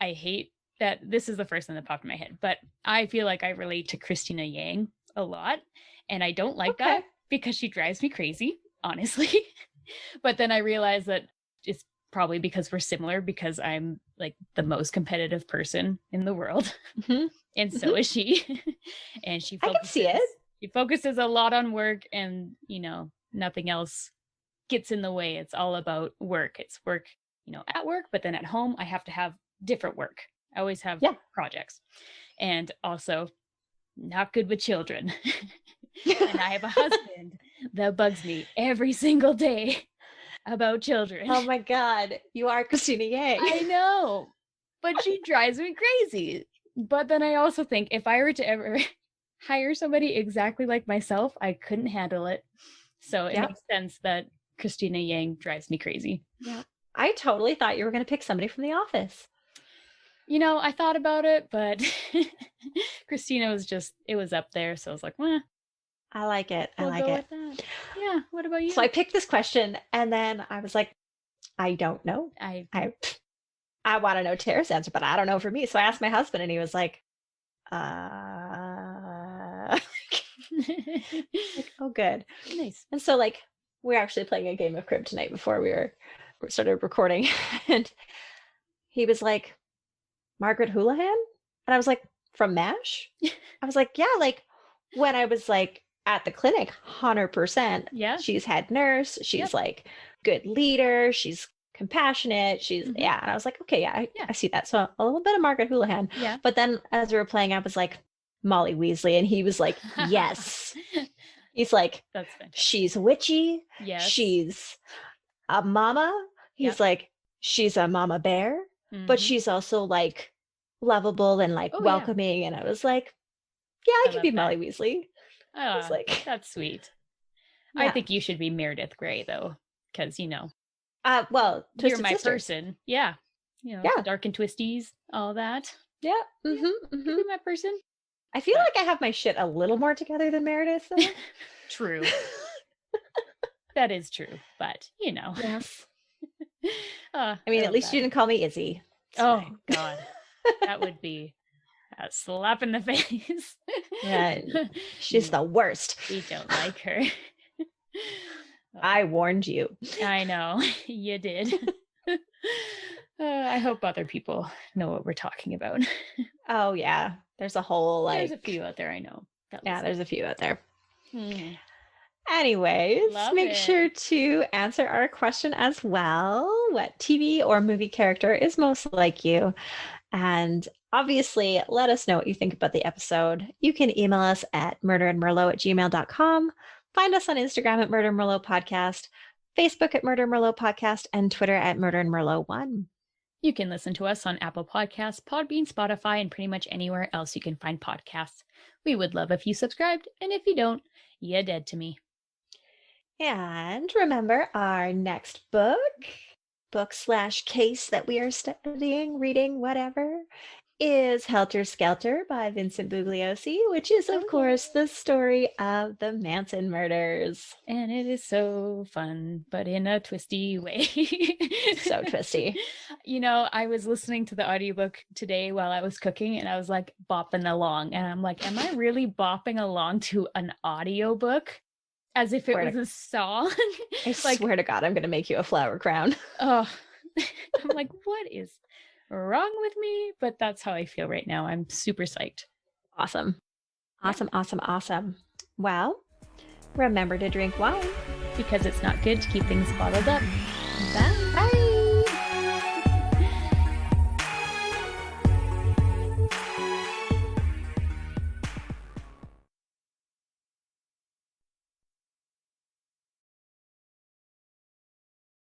I hate that this is the first thing that popped in my head, but I feel like I relate to Christina Yang a lot, and I don't like that because she drives me crazy, honestly. But then I realize that it's probably because we're similar, because I'm like the most competitive person in the world. Mhm. And so is she. And I can see it. She focuses a lot on work, and, you know, nothing else gets in the way. It's all about work. It's work, you know, at work, but then at home, I have to have different work. I always have projects. And also, not good with children. And I have a husband that bugs me every single day about children. Oh my God. You are Christina Yang. I know, but she drives me crazy. But then I also think if I were to ever hire somebody exactly like myself, I couldn't handle it. So it makes sense that Christina Yang drives me crazy. Yeah. I totally thought you were going to pick somebody from The Office. You know, I thought about it, but Christina was just, it was up there. So I was like, I like it. I like go it. with that. Yeah. What about you? So I picked this question, and then I was like, I don't know. I want to know Tara's answer, but I don't know for me. So I asked my husband, and he was like, like, oh, good. Nice. And so, like, we're actually playing a game of crib tonight before we started recording. And he was like, Margaret Houlihan? And I was like, from MASH? I was like, yeah, like when I was like at the clinic, 100%. Yeah. She's head nurse. She's like good leader. She's compassionate. She's, and I was like, okay, I see that. So a little bit of Margaret Houlihan. Yeah. But then as we were playing, I was like, Molly Weasley. And he was like, yes. He's like, that's fantastic. She's witchy. Yes. She's a mama. He's like, she's a mama bear, but she's also like lovable and like welcoming. And I was like, yeah, I could be Molly Weasley. I was like, that's sweet. I think you should be Meredith Grey though, because you know, well, you're my sister. person. Yeah, you know, the dark and twisties, all that. Yeah, Could be my person. I feel like I have my shit a little more together than Meredith. Though. True. That is true, but you know. Yes. I mean, at least you didn't call me Izzy. Oh God, that would be a slap in the face. Yeah, she's the worst. We don't like her. I warned you. I know, you did. I hope other people know what we're talking about. Oh yeah, there's a whole like. There's a few out there I know. There's a few out there. Anyways, make sure to answer our question as well. What TV or movie character is most like you? And obviously, let us know what you think about the episode. You can email us at murderandmerlot@gmail.com. Find us on Instagram at Murder Merlot Podcast, Facebook at Murder Merlot Podcast, and Twitter at Murder and Merlot 1. You can listen to us on Apple Podcasts, Podbean, Spotify, and pretty much anywhere else you can find podcasts. We would love if you subscribed, and if you don't, you're dead to me. And remember, our next book/case that we are studying, reading, whatever, is Helter Skelter by Vincent Bugliosi, which is, of course, the story of the Manson murders. And it is so fun, but in a twisty way. So twisty. You know, I was listening to the audiobook today while I was cooking, and I was like bopping along. And I'm like, am I really bopping along to an audiobook? As if it was a song. I swear to God, I'm going to make you a flower crown. Oh, I'm like, what is wrong with me? But that's how I feel right now. I'm super psyched. Awesome. Awesome. Well, remember to drink wine. Because it's not good to keep things bottled up. Bye.